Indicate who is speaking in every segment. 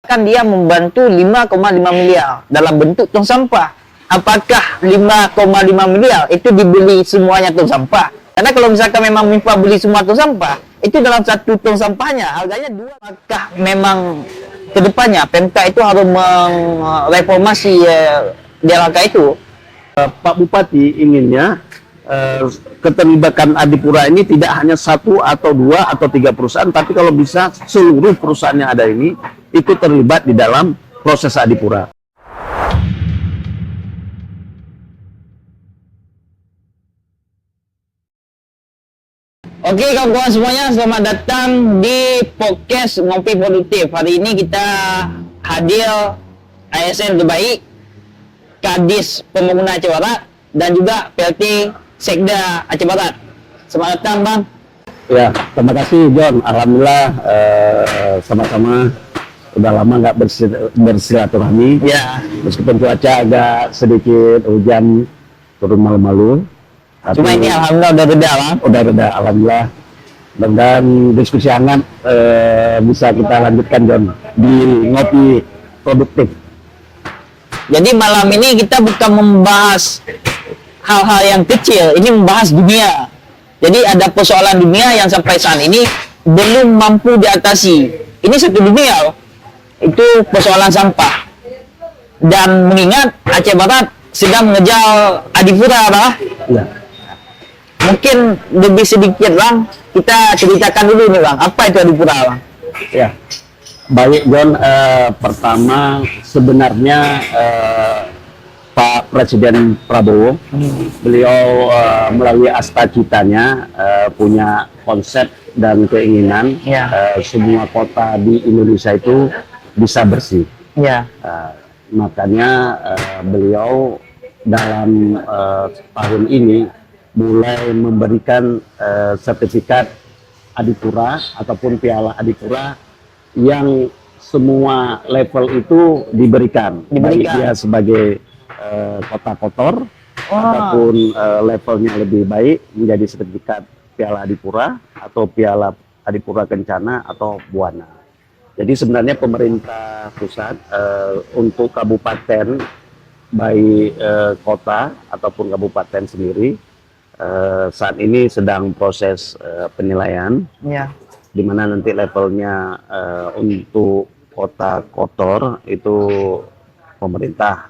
Speaker 1: Kan dia membantu 5,5 miliar dalam bentuk tong sampah. Apakah 5,5 miliar itu dibeli semuanya tong sampah? Karena kalau misalkan memang MIPA beli semua tong sampah, itu dalam satu tong sampahnya harganya 2. Apakah memang kedepannya Pemda itu harus mereformasi DLHK itu?
Speaker 2: Pak Bupati inginnya keterlibatan Adipura ini tidak hanya 1 atau 2 atau 3 perusahaan, tapi kalau bisa seluruh perusahaan yang ada ini ikut terlibat di dalam proses Adipura.
Speaker 1: Oke kawan-kawan semuanya, selamat datang di podcast Ngopi Produktif. Hari ini kita hadir ASN terbaik, Kadis Pembangunan Aceh Barat, dan juga PLT Sekda Aceh Barat. Selamat datang Bang.
Speaker 2: Ya, terima kasih John. Alhamdulillah sama-sama udah lama nggak bersilaturahmi.
Speaker 1: Ya.
Speaker 2: Meskipun cuaca agak sedikit hujan turun malu-malu.
Speaker 1: Cuma ini alhamdulillah udah reda Bang.
Speaker 2: Udah reda, alhamdulillah. Dan diskusi hangat bisa kita lanjutkan John di Ngopi Produktif.
Speaker 1: Jadi malam ini kita bukan membahas hal-hal yang kecil, ini membahas dunia. Jadi ada persoalan dunia yang sampai saat ini belum mampu diatasi. Ini satu dunia loh. Itu persoalan sampah. Dan mengingat Aceh Barat sedang mengejar Adipura Bang.
Speaker 2: Ya.
Speaker 1: Mungkin lebih sedikit Bang, kita ceritakan dulu nih Bang, apa itu Adipura Bang?
Speaker 2: Ya. Baik John, pertama sebenarnya Pak Presiden Prabowo, beliau melalui asta citanya punya konsep dan keinginan semua kota di Indonesia itu bisa bersih.
Speaker 1: Ya.
Speaker 2: Makanya beliau dalam tahun ini mulai memberikan sertifikat Adipura ataupun Piala Adipura yang semua level itu diberikan. Baik dia sebagai kota kotor ataupun levelnya lebih baik menjadi sertifikat Piala Adipura atau Piala Adipura Kencana atau Buana. Jadi sebenarnya pemerintah pusat untuk kabupaten baik kota ataupun kabupaten sendiri saat ini sedang proses penilaian. Ya. Di mana nanti levelnya untuk kota kotor itu pemerintah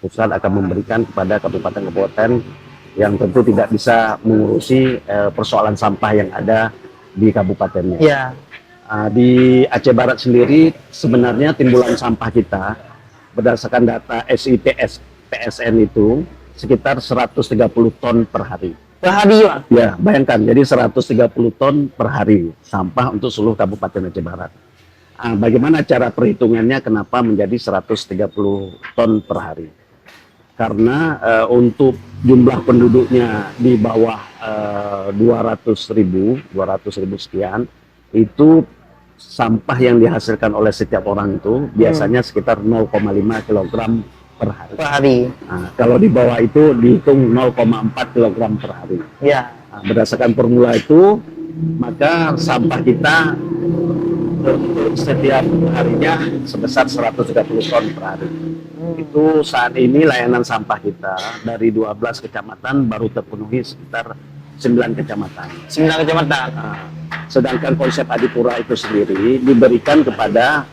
Speaker 2: pusat akan memberikan kepada kabupaten-kabupaten yang tentu tidak bisa mengurusi persoalan sampah yang ada di kabupatennya. Ya. Di Aceh Barat sendiri sebenarnya timbulan sampah kita berdasarkan data SIPS PSN itu sekitar 130 ton per hari. Per hari ya, bayangkan, jadi 130 ton per hari sampah untuk seluruh Kabupaten Aceh Barat. Bagaimana cara perhitungannya kenapa menjadi 130 ton per hari? Karena untuk jumlah penduduknya di bawah 200.000 sekian, itu sampah yang dihasilkan oleh setiap orang itu biasanya sekitar 0,5 kg per hari. Per hari. Nah, kalau di bawah itu dihitung 0,4 kg per hari. Ya. Nah, berdasarkan formula itu, maka sampah kita setiap harinya sebesar 130 ton per hari. Itu saat ini layanan sampah kita dari 12 kecamatan baru terpenuhi sekitar 9 kecamatan. 9 kecamatan. Nah, sedangkan konsep Adipura itu sendiri diberikan kepada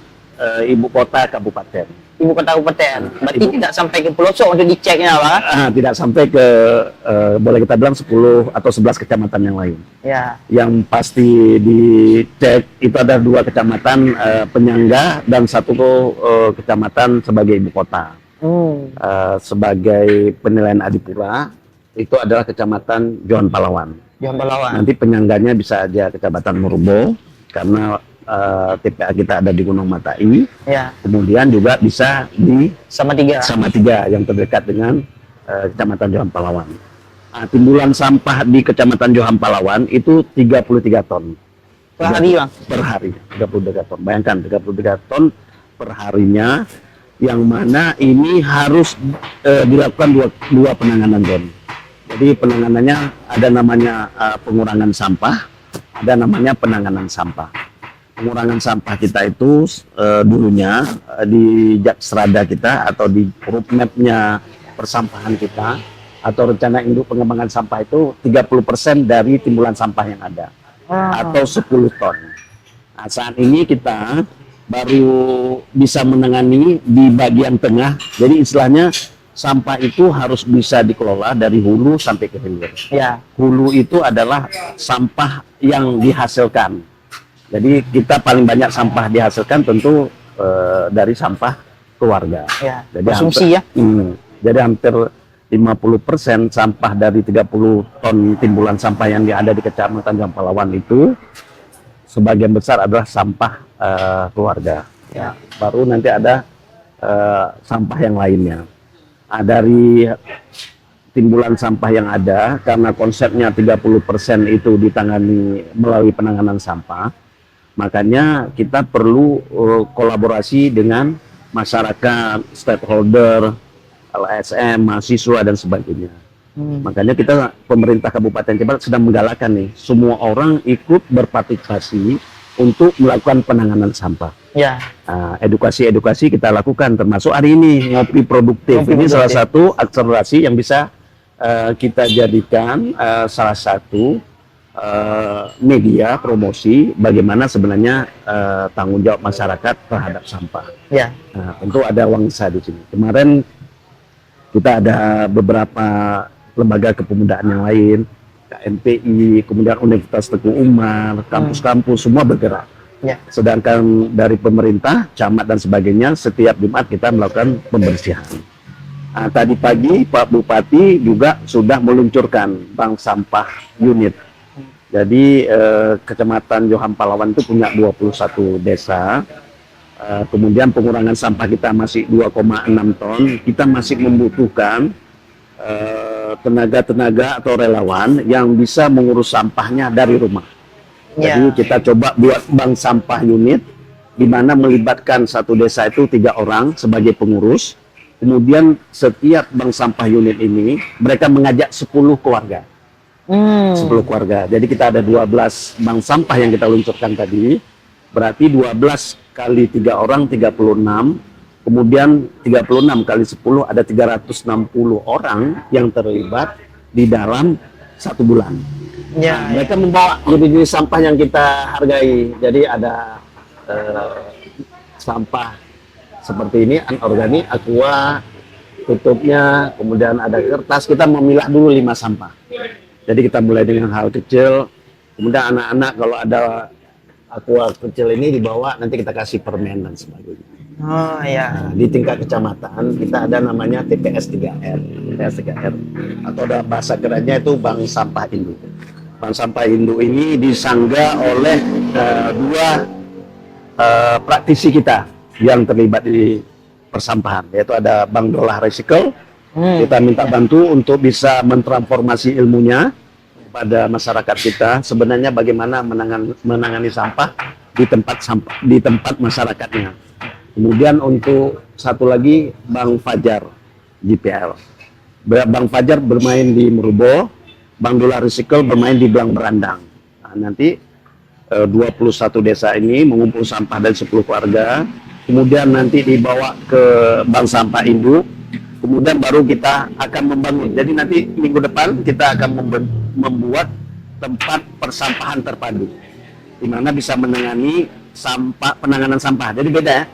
Speaker 2: ibu kota kabupaten. Ibu kota kabupaten, berarti tidak sampai ke pelosok untuk diceknya Pak? Tidak sampai ke, boleh kita bilang 10 atau 11 kecamatan yang lain. Ya. Yang pasti dicek itu ada 2 kecamatan penyangga dan 1 kecamatan sebagai ibu kota. Sebagai penilaian Adipura, itu adalah kecamatan Johan Palawan. Johan Palawan. Nanti penyangganya bisa aja kecamatan Murubo, karena TPA kita ada di Gunung Matai. Ya. Kemudian juga bisa di Samatiga yang terdekat dengan Kecamatan Johan Palawan. Timbulan sampah di Kecamatan Johan Palawan itu 33 ton. Per hari Bang? Per hari, 33 ton. Bayangkan 33 ton per harinya, yang mana ini harus dilakukan dua penanganan Don. Jadi penanganannya ada namanya pengurangan sampah, ada namanya penanganan sampah. pengurangan sampah kita itu dulunya di Jaksrada kita atau di roadmap-nya persampahan kita atau rencana induk pengembangan sampah itu 30% dari timbulan sampah yang ada atau 10 ton. Nah, saat ini kita baru bisa menangani di bagian tengah. Jadi istilahnya sampah itu harus bisa dikelola dari hulu sampai ke hilir.
Speaker 1: Ya.
Speaker 2: Hulu itu adalah sampah yang dihasilkan. Jadi kita paling banyak sampah dihasilkan tentu dari sampah keluarga.
Speaker 1: Ya.
Speaker 2: Jadi
Speaker 1: Konsumsi ya.
Speaker 2: Jadi hampir 50% sampah dari 30 ton timbulan sampah yang ada di Kecamatan Jampalawan itu sebagian besar adalah sampah keluarga.
Speaker 1: Ya.
Speaker 2: Baru nanti ada sampah yang lainnya. Nah, dari timbulan sampah yang ada, karena konsepnya 30% itu ditangani melalui penanganan sampah, makanya kita perlu kolaborasi dengan masyarakat, stakeholder, LSM, mahasiswa dan sebagainya. Makanya kita pemerintah Kabupaten Jember sedang menggalakkan nih semua orang ikut berpartisipasi untuk melakukan penanganan sampah.
Speaker 1: Ya.
Speaker 2: Edukasi kita lakukan termasuk hari ini ngopi produktif. Ini salah satu akselerasi yang bisa kita jadikan salah satu media promosi bagaimana sebenarnya tanggung jawab masyarakat terhadap sampah.
Speaker 1: Ya.
Speaker 2: Nah, tentu ada Wangsa di sini. Kemarin kita ada beberapa lembaga kepemudaan yang lain, KMPI, kemudian Universitas Teguh Umar, kampus-kampus semua bergerak.
Speaker 1: Ya.
Speaker 2: Sedangkan dari pemerintah, camat dan sebagainya, setiap Jumat kita melakukan pembersihan. Nah, tadi pagi Pak Bupati juga sudah meluncurkan bank sampah unit. Jadi Kecamatan Johan Palawan itu punya 21 desa. Kemudian pengurangan sampah kita masih 2,6 ton. Kita masih membutuhkan tenaga-tenaga atau relawan yang bisa mengurus sampahnya dari rumah. Jadi kita coba buat bank sampah unit, di mana melibatkan satu desa itu 3 orang sebagai pengurus. Kemudian setiap bank sampah unit ini mereka mengajak 10 keluarga. 10 keluarga. Jadi kita ada 12 bank sampah yang kita luncurkan tadi. Berarti 12 kali 3 orang 36, kemudian 36 kali 10 ada 360 orang yang terlibat di dalam 1 bulan.
Speaker 1: Ya.
Speaker 2: Nah, mereka membawa jenis sampah yang kita hargai. Jadi ada sampah seperti ini, anorganik, aqua, tutupnya, kemudian ada kertas. Kita memilah dulu 5 sampah. Jadi kita mulai dengan hal kecil, kemudian anak-anak kalau ada aqua kecil ini dibawa, nanti kita kasih permen dan sebagainya.
Speaker 1: Oh ya.
Speaker 2: Nah, di tingkat kecamatan kita ada namanya TPS 3R, TPS 3R, atau dalam bahasa kerennya itu Bank Sampah Induk. Bank Sampah Induk ini disangga oleh 2 praktisi kita yang terlibat di persampahan, yaitu ada Bank Dolah Recycle. Kita minta bantu untuk bisa mentransformasi ilmunya pada masyarakat kita, sebenarnya bagaimana menangani sampah di tempat masyarakatnya. Kemudian untuk satu lagi Bank Fajar JPL. Bank Fajar bermain di Merubo, Bank Dolah Recycle bermain di Belang Berandang. Nah, nanti 21 desa ini mengumpul sampah dari 10 keluarga, kemudian nanti dibawa ke Bank Sampah Induk. Kemudian baru kita akan membangun. Jadi nanti minggu depan kita akan membuat tempat persampahan terpadu, di mana bisa menangani penanganan sampah. Jadi beda ya,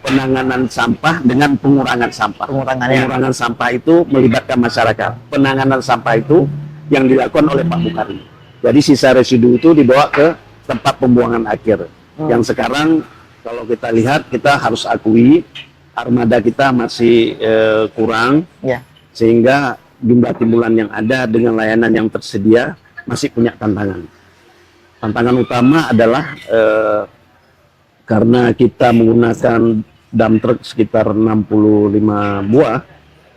Speaker 2: penanganan sampah dengan pengurangan sampah. Pengurangan sampah itu melibatkan masyarakat. Penanganan sampah itu yang dilakukan oleh Pak Bukhari. Jadi sisa residu itu dibawa ke tempat pembuangan akhir. Yang sekarang kalau kita lihat, kita harus akui armada kita masih kurang, sehingga jumlah timbulan yang ada dengan layanan yang tersedia masih punya tantangan. Tantangan utama adalah karena kita menggunakan dump truck sekitar 65 buah,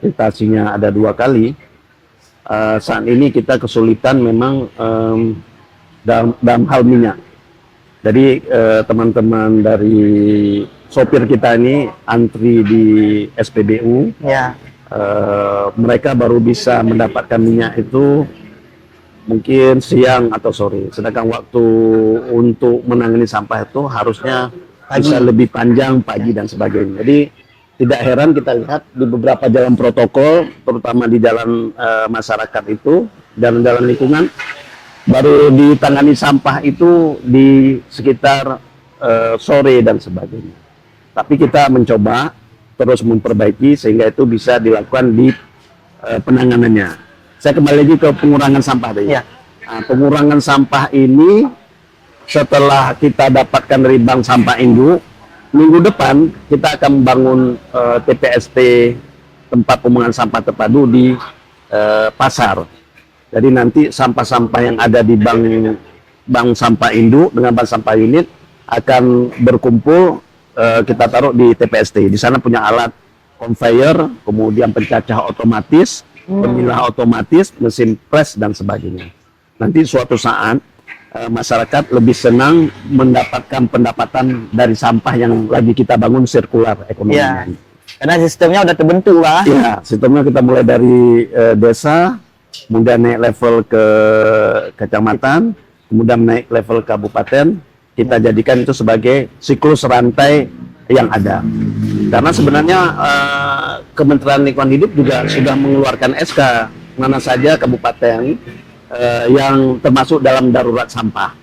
Speaker 2: litasinya ada 2 kali. Saat ini kita kesulitan memang dalam hal minyak. Jadi teman-teman dari sopir kita ini antri di SPBU, mereka baru bisa mendapatkan minyak itu mungkin siang atau sore. Sedangkan waktu untuk menangani sampah itu harusnya bisa lebih panjang pagi dan sebagainya. Jadi tidak heran kita lihat di beberapa jalan protokol, terutama di jalan masyarakat itu, jalan-jalan lingkungan, baru ditangani sampah itu di sekitar sore dan sebagainya. Tapi kita mencoba terus memperbaiki sehingga itu bisa dilakukan di penanganannya. Saya kembali lagi ke pengurangan sampah tadi.
Speaker 1: Ya.
Speaker 2: Nah, pengurangan sampah ini setelah kita dapatkan dari bank sampah induk, minggu depan kita akan membangun TPST, tempat pembuangan sampah terpadu di pasar. Jadi nanti sampah-sampah yang ada di bank sampah induk dengan bank sampah unit akan berkumpul, kita taruh di TPST. Di sana punya alat conveyor, kemudian pencacah otomatis, pemilah otomatis, mesin press dan sebagainya. Nanti suatu saat masyarakat lebih senang mendapatkan pendapatan dari sampah yang lagi kita bangun sirkular ekonomi.
Speaker 1: Ya. Karena sistemnya udah terbentuk, Pak.
Speaker 2: Iya, sistemnya kita mulai dari desa, kemudian naik level ke kecamatan, kemudian naik level kabupaten. Kita jadikan itu sebagai siklus rantai yang ada. Karena sebenarnya Kementerian Lingkungan Hidup juga sudah mengeluarkan SK mana saja kabupaten yang termasuk dalam darurat sampah.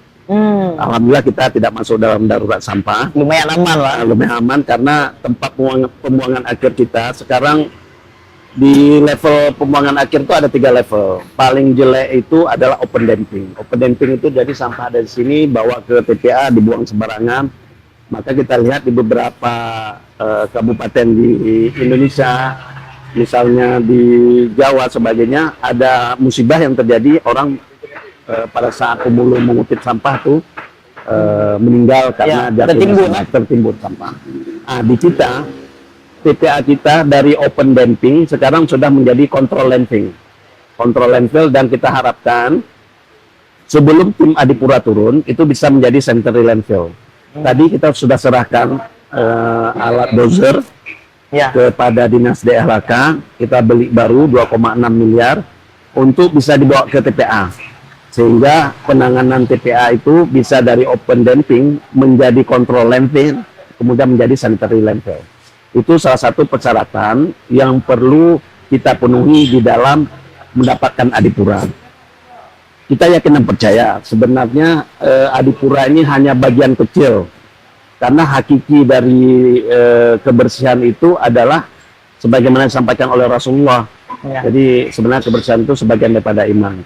Speaker 2: Alhamdulillah kita tidak masuk dalam darurat sampah.
Speaker 1: Lumayan aman, Pak.
Speaker 2: Lumayan aman karena tempat pembuangan akhir kita sekarang di level pembuangan akhir itu ada 3 level. Paling jelek itu adalah open dumping. Open dumping itu jadi sampah dari sini bawa ke TPA dibuang sembarangan. Maka kita lihat di beberapa kabupaten di Indonesia, misalnya di Jawa sebagainya, ada musibah yang terjadi, orang pada saat pemulung mengutip sampah tuh meninggal karena
Speaker 1: Ya,
Speaker 2: tertimbun sampah. Nah, di kita TPA kita dari open dumping sekarang sudah menjadi control landfill. Control landfill, dan kita harapkan sebelum tim Adipura turun itu bisa menjadi sanitary landfill. Tadi kita sudah serahkan alat dozer
Speaker 1: Ya.
Speaker 2: kepada Dinas DLHK, kita beli baru 2,6 miliar untuk bisa dibawa ke TPA. Sehingga penanganan TPA itu bisa dari open dumping menjadi control landfill, kemudian menjadi sanitary landfill. Itu salah satu persyaratan yang perlu kita penuhi di dalam mendapatkan Adipura. Kita yakin dan percaya sebenarnya Adipura ini hanya bagian kecil, karena hakiki dari kebersihan itu adalah sebagaimana disampaikan oleh Rasulullah.
Speaker 1: Ya.
Speaker 2: Jadi sebenarnya kebersihan itu sebagian daripada iman.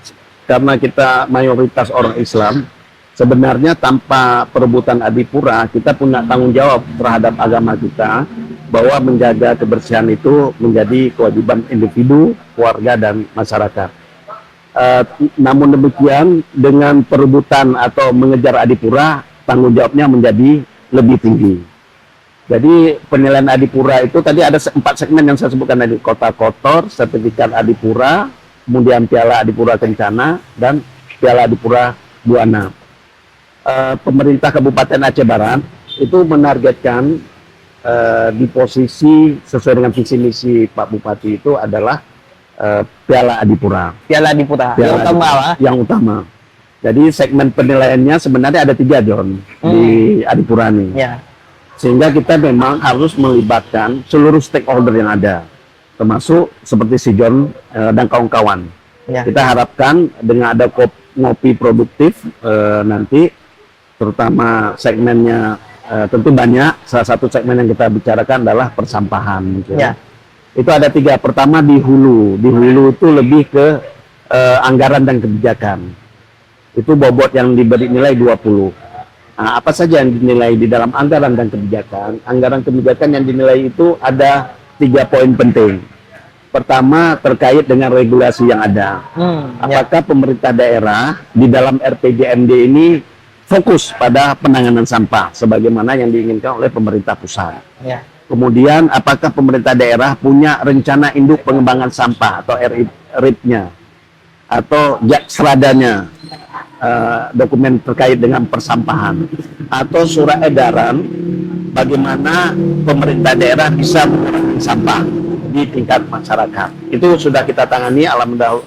Speaker 2: Karena kita mayoritas orang Islam, sebenarnya tanpa perebutan Adipura kita punya tanggung jawab terhadap agama kita, bahwa menjaga kebersihan itu menjadi kewajiban individu, keluarga, dan masyarakat. Namun demikian, dengan perebutan atau mengejar Adipura, tanggung jawabnya menjadi lebih tinggi. Jadi penilaian Adipura itu tadi ada 4 segmen yang saya sebutkan tadi: kota kotor, sertifikat Adipura, kemudian Piala Adipura Kencana, dan Piala Adipura Buana. Pemerintah Kabupaten Aceh Barat itu menargetkan di posisi sesuai dengan visi misi Pak Bupati itu adalah Piala Adipura.
Speaker 1: Piala Adipura. Yang utama, Pak.
Speaker 2: Yang utama. Jadi segmen penilaiannya sebenarnya ada 3, John, di Adipura ini.
Speaker 1: Ya.
Speaker 2: Sehingga kita memang harus melibatkan seluruh stakeholder yang ada, termasuk seperti si John dan kawan-kawan.
Speaker 1: Ya.
Speaker 2: Kita harapkan dengan ada ngopi produktif nanti, terutama segmennya tentu banyak. Salah satu segmen yang kita bicarakan adalah persampahan. Gitu.
Speaker 1: Ya.
Speaker 2: Itu ada 3. Pertama di hulu. Di hulu itu lebih ke anggaran dan kebijakan. Itu bobot yang diberi nilai 20. Nah, apa saja yang dinilai di dalam anggaran dan kebijakan? Anggaran kebijakan yang dinilai itu ada 3 poin penting. Pertama, terkait dengan regulasi yang ada. Apakah pemerintah daerah di dalam RPJMD ini fokus pada penanganan sampah sebagaimana yang diinginkan oleh pemerintah pusat?
Speaker 1: Ya.
Speaker 2: Kemudian, apakah pemerintah daerah punya rencana induk pengembangan sampah atau RIP-nya atau JAKSRADA-nya, dokumen terkait dengan persampahan, atau surat edaran bagaimana pemerintah daerah bisa mengurangi sampah di tingkat masyarakat. Itu sudah kita tangani, alhamdulillah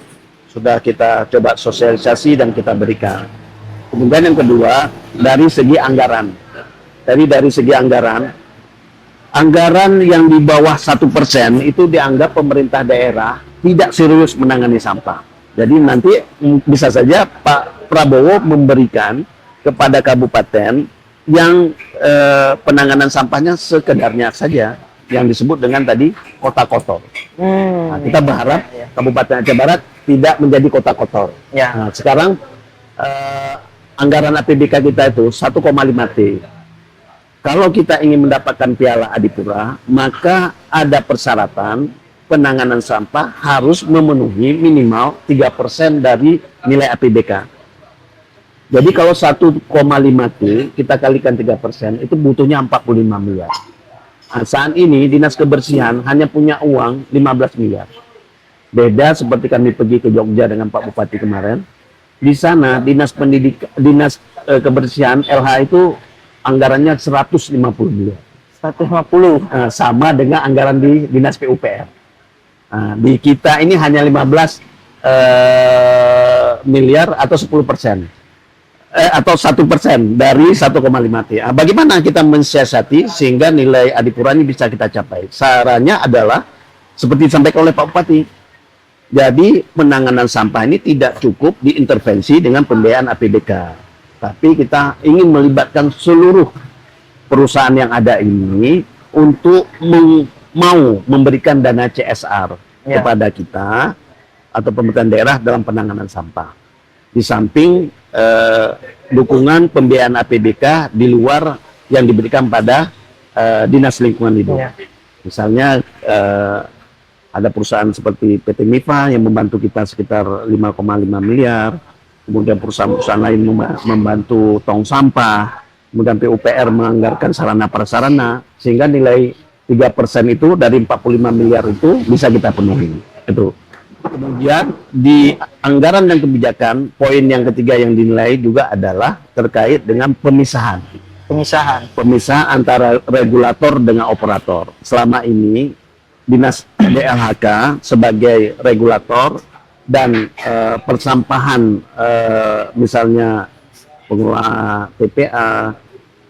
Speaker 2: sudah kita coba sosialisasi dan kita berikan. Kemudian yang kedua, dari segi anggaran. Dari segi anggaran yang di bawah 1% itu dianggap pemerintah daerah tidak serius menangani sampah. Jadi nanti bisa saja Pak Prabowo memberikan kepada kabupaten yang penanganan sampahnya sekedarnya saja, yang disebut dengan tadi kota kotor. Nah, kita berharap Kabupaten Aceh Barat tidak menjadi kota kotor.
Speaker 1: Ya.
Speaker 2: Nah, sekarang anggaran APBK kita itu 1,5 T. Kalau kita ingin mendapatkan piala Adipura, maka ada persyaratan penanganan sampah harus memenuhi minimal 3% dari nilai APBK. Jadi kalau 1,5 T kita kalikan 3%, itu butuhnya 45 miliar. Nah, saat ini Dinas Kebersihan hanya punya uang 15 miliar. Beda seperti kami pergi ke Jogja dengan Pak Bupati kemarin. Di sana Dinas Kebersihan LH itu anggarannya 150 miliar.
Speaker 1: 150.
Speaker 2: Sama dengan anggaran di Dinas PUPR. Di kita ini hanya 15 miliar atau 10%. Atau 1% dari 1,5 T. Bagaimana kita mensiasati sehingga nilai Adipura ini bisa kita capai? Sarannya adalah seperti disampaikan oleh Pak Bupati. Jadi penanganan sampah ini tidak cukup diintervensi dengan pembiayaan APBK. Tapi kita ingin melibatkan seluruh perusahaan yang ada ini untuk mau memberikan dana CSR kepada kita atau pemerintahan daerah dalam penanganan sampah. Di samping dukungan pembiayaan APBK di luar yang diberikan pada Dinas Lingkungan Hidup. Misalnya ada perusahaan seperti PT MIPA yang membantu kita sekitar 5,5 miliar. Kemudian perusahaan-perusahaan lain membantu tong sampah, kemudian PUPR menganggarkan sarana prasarana, sehingga nilai 3% itu dari 45 miliar itu bisa kita penuhi. Itu. Kemudian di anggaran dan kebijakan, poin yang ketiga yang dinilai juga adalah terkait dengan pemisahan. Pemisahan antara regulator dengan operator. Selama ini Dinas DLHK sebagai regulator dan persampahan misalnya pengelola TPA,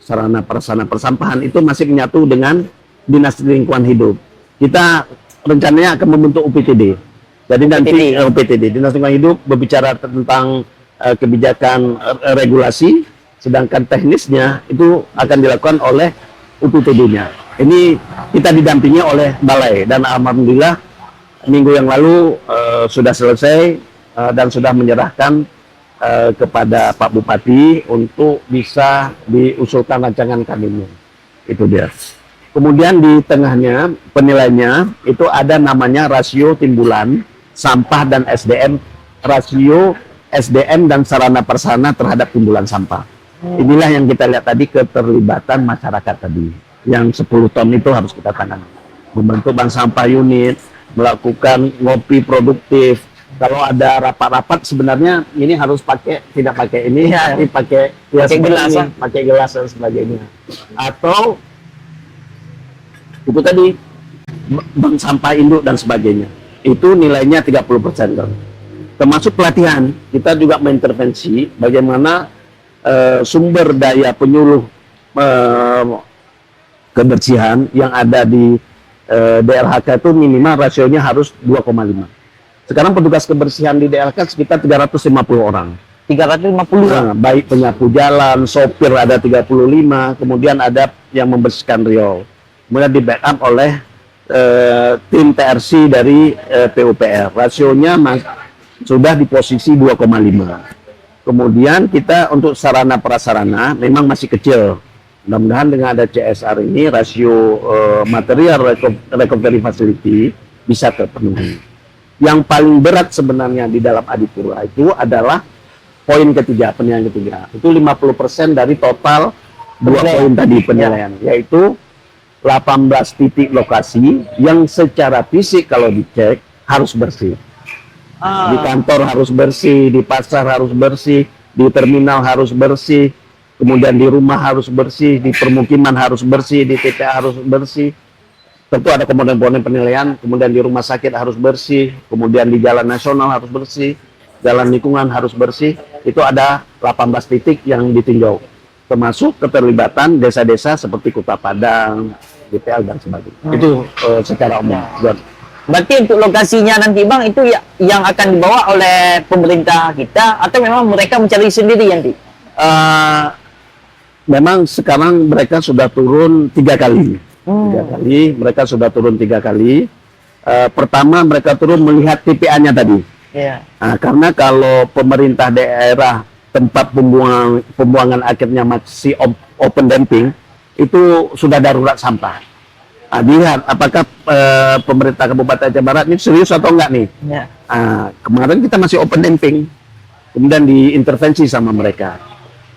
Speaker 2: sarana prasarana persampahan itu masih menyatu dengan Dinas Lingkungan Hidup. Kita rencananya akan membentuk UPTD. Jadi nanti UPTD, Dinas Lingkungan Hidup berbicara tentang kebijakan regulasi, sedangkan teknisnya itu akan dilakukan oleh UPTD-nya. Ini kita didampingi oleh Balai, dan alhamdulillah minggu yang lalu sudah selesai dan sudah menyerahkan kepada Pak Bupati untuk bisa diusulkan rancangan kabinetnya. Itu dia. Kemudian di tengahnya penilaiannya itu ada namanya rasio timbulan sampah dan SDM, rasio SDM dan sarana prasarana terhadap timbulan sampah. Inilah yang kita lihat tadi, keterlibatan masyarakat tadi. Yang 10 ton itu harus kita tangani. Membentuk bank sampah unit, melakukan ngopi produktif. Kalau ada rapat-rapat sebenarnya ini harus tidak pakai ini, tapi pakai gelas dan sebagainya. Atau itu tadi bank sampah induk dan sebagainya. Itu nilainya 30%. Termasuk pelatihan, kita juga mengintervensi bagaimana sumber daya penyuluh kebersihan yang ada di DLHK itu minimal rasionya harus 2,5. Sekarang petugas kebersihan di DLHK sekitar 350 orang.
Speaker 1: 350
Speaker 2: baik penyapu jalan, sopir ada 35, kemudian ada yang membersihkan riau. Kemudian di backup oleh tim TRC dari PUPR. Rasionya sudah di posisi 2,5. Kemudian kita untuk sarana prasarana memang masih kecil. Mudah-mudahan dengan ada CSR ini rasio material recovery facility bisa terpenuhi. Yang paling berat sebenarnya di dalam Adipura itu adalah poin ketiga, penilaian ketiga. Itu 50% dari total 2 poin tadi penilaian, yaitu 18 titik lokasi yang secara fisik kalau dicek harus bersih. Di kantor harus bersih, di pasar harus bersih, di terminal harus bersih, kemudian di rumah harus bersih, di permukiman harus bersih, di TPA harus bersih. Tentu ada komponen-komponen penilaian, kemudian di rumah sakit harus bersih, kemudian di jalan nasional harus bersih, jalan lingkungan harus bersih. Itu ada 18 titik yang ditinjau, termasuk keterlibatan desa-desa seperti Kota Padang, GPL dan sebagainya. Itu secara umum. John.
Speaker 1: Berarti untuk lokasinya nanti Bang itu ya, yang akan dibawa oleh pemerintah kita atau memang mereka mencari sendiri nanti?
Speaker 2: Memang sekarang mereka sudah turun 3 kali. 3 kali, mereka sudah turun 3 kali. Pertama mereka turun melihat TPA-nya tadi.
Speaker 1: Iya.
Speaker 2: Nah, karena kalau pemerintah daerah tempat pembuangan akhirnya masih open dumping, itu sudah darurat sampah. Nah, dilihat apakah pemerintah Kabupaten Aceh Barat ini serius atau enggak nih.
Speaker 1: Ya.
Speaker 2: Kemarin kita masih open dumping, kemudian diintervensi sama mereka.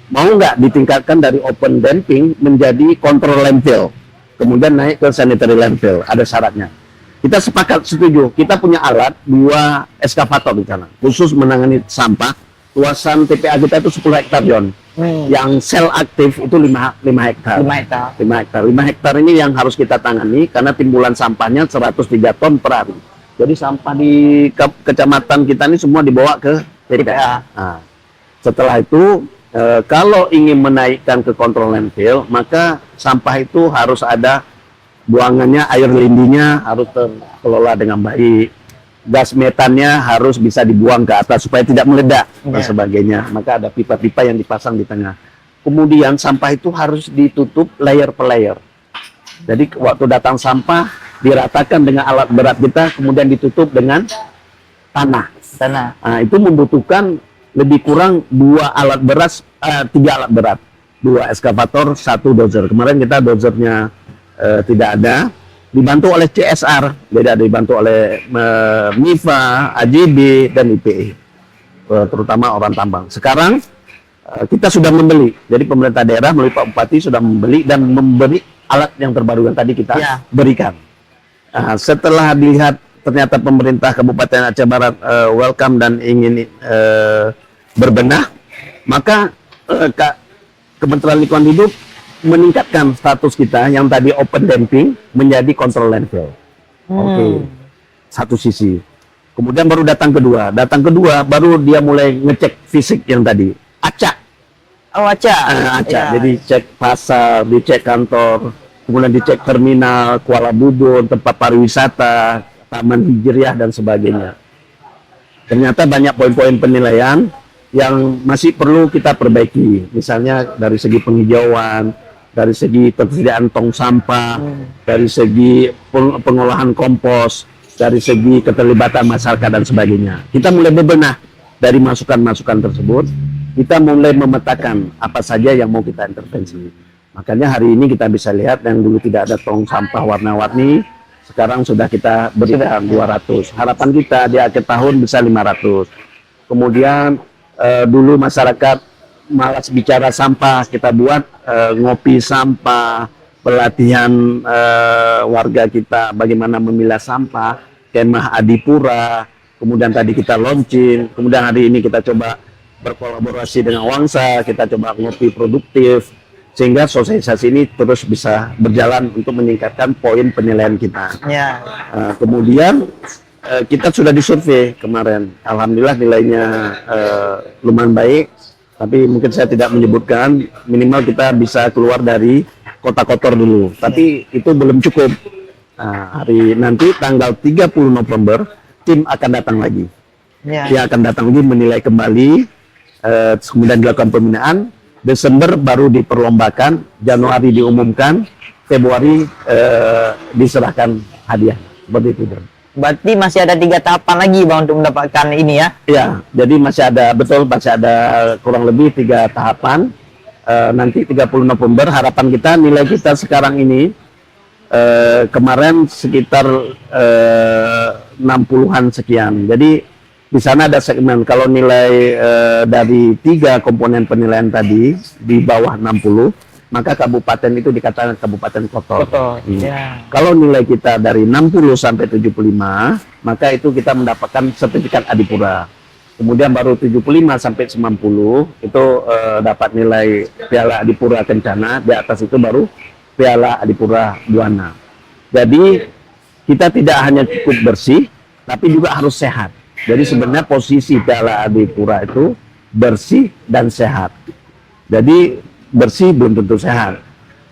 Speaker 2: Mau nggak ditingkatkan dari open dumping menjadi control landfill, kemudian naik ke sanitary landfill, ada syaratnya. Kita sepakat setuju, kita punya alat 2 eskavator di sana, khusus menangani sampah. Luasan TPA kita itu 10 hektar, John. Yang sel aktif itu 5 hektar.
Speaker 1: 5 hektar.
Speaker 2: 5 hektar. 5 hektar ini yang harus kita tangani karena timbulan sampahnya 103 ton per hari. Jadi sampah di kecamatan kita ini semua dibawa ke TPA. Nah, setelah itu kalau ingin menaikkan ke kontrol landfill, maka sampah itu harus ada buangannya, air lindinya harus terkelola dengan baik. Gas metannya harus bisa dibuang ke atas supaya tidak meledak dan sebagainya. Maka ada pipa-pipa yang dipasang di tengah. Kemudian sampah itu harus ditutup layer per layer. Jadi waktu datang sampah diratakan dengan alat berat kita, kemudian ditutup dengan tanah. Nah, itu membutuhkan lebih kurang 3 alat berat, 2 eskavator, 1 dozer. Kemarin kita dozernya tidak ada. Dibantu oleh CSR, beda dibantu oleh MIFA, AJB, dan IPE, terutama orang tambang. Sekarang kita sudah membeli, jadi pemerintah daerah melalui Pak Bupati sudah membeli dan memberi alat yang terbaru yang tadi kita berikan. Setelah dilihat ternyata pemerintah Kabupaten Aceh Barat welcome dan ingin berbenah, maka Kementerian Lingkungan Hidup meningkatkan status kita yang tadi open dumping menjadi control landfill. Oke. Satu sisi. Kemudian baru datang kedua baru dia mulai ngecek fisik yang tadi. Acak.
Speaker 1: Oh, acak.
Speaker 2: Acak. Jadi cek pasar, dicek kantor, kemudian dicek terminal, Kuala Bubun, tempat pariwisata, Taman Hijriah dan sebagainya. Ternyata banyak poin-poin penilaian yang masih perlu kita perbaiki. Misalnya dari segi penghijauan, dari segi ketersediaan tong sampah, dari segi pengolahan kompos, dari segi keterlibatan masyarakat dan sebagainya. Kita mulai bebenah dari masukan-masukan tersebut. Kita mulai memetakan apa saja yang mau kita intervensi. Makanya hari ini kita bisa lihat yang dulu tidak ada tong sampah warna-warni, sekarang sudah kita berikan 200. Harapan kita di akhir tahun bisa 500. Kemudian dulu masyarakat malas bicara sampah, kita buat ngopi sampah, pelatihan warga kita bagaimana memilah sampah, kemah Adipura, kemudian tadi kita launching, kemudian hari ini kita coba berkolaborasi dengan Wangsa, kita coba ngopi produktif, sehingga sosialisasi ini terus bisa berjalan untuk meningkatkan poin penilaian kita. Kemudian kita sudah disurvei kemarin, alhamdulillah nilainya lumayan baik. Tapi mungkin saya tidak menyebutkan, minimal kita bisa keluar dari kota kotor dulu. Tapi itu belum cukup. Hari nanti tanggal 30 November, tim akan datang lagi. Dia akan datang lagi menilai kembali, kemudian dilakukan pembinaan. Desember baru diperlombakan, Januari diumumkan, Februari diserahkan hadiah. Seperti itu.
Speaker 1: Berarti masih ada 3 tahapan lagi Bang untuk mendapatkan ini ya?
Speaker 2: Ya, jadi masih ada kurang lebih 3 tahapan. Nanti 30 November harapan kita, nilai kita sekarang ini kemarin sekitar 60-an sekian. Jadi di sana ada segmen, kalau nilai dari 3 komponen penilaian tadi di bawah 60, maka kabupaten itu dikatakan kabupaten kotor. Kalau nilai kita dari 60 sampai 75, maka itu kita mendapatkan sertifikat Adipura. Kemudian baru 75 sampai 90 itu dapat nilai Piala Adipura Kencana, di atas itu baru Piala Adipura Buana. Jadi kita tidak hanya cukup bersih, tapi juga harus sehat. Jadi sebenarnya posisi Piala Adipura itu bersih dan sehat. Jadi bersih belum tentu sehat.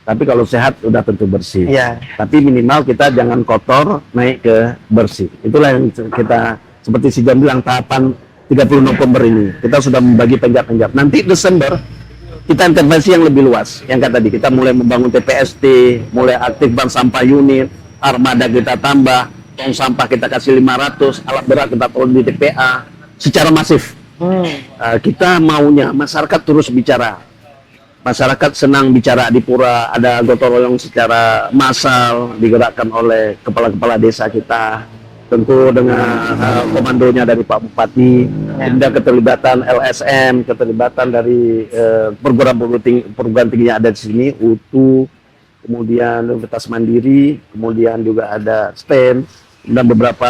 Speaker 2: Tapi kalau sehat udah tentu bersih.
Speaker 1: Iya.
Speaker 2: Tapi minimal kita jangan kotor naik ke bersih. Itulah yang kita seperti si John bilang tahapan 30 November ini. Kita sudah membagi penjat-penjat. Nanti Desember kita intervensi yang lebih luas. Yang kata tadi kita mulai membangun TPST, mulai aktif bank sampah unit, armada kita tambah, tong sampah kita kasih 500, alat berat kita turun di TPA secara masif. Kita maunya masyarakat terus bicara. Masyarakat senang bicara Adipura, ada gotong royong secara massal digerakkan oleh kepala-kepala desa kita, tentu dengan komandonya dari Pak Bupati, ada keterlibatan LSM, keterlibatan dari perguruan tinggi yang ada di sini, UTU, kemudian Universitas Mandiri, kemudian juga ada STEM dan beberapa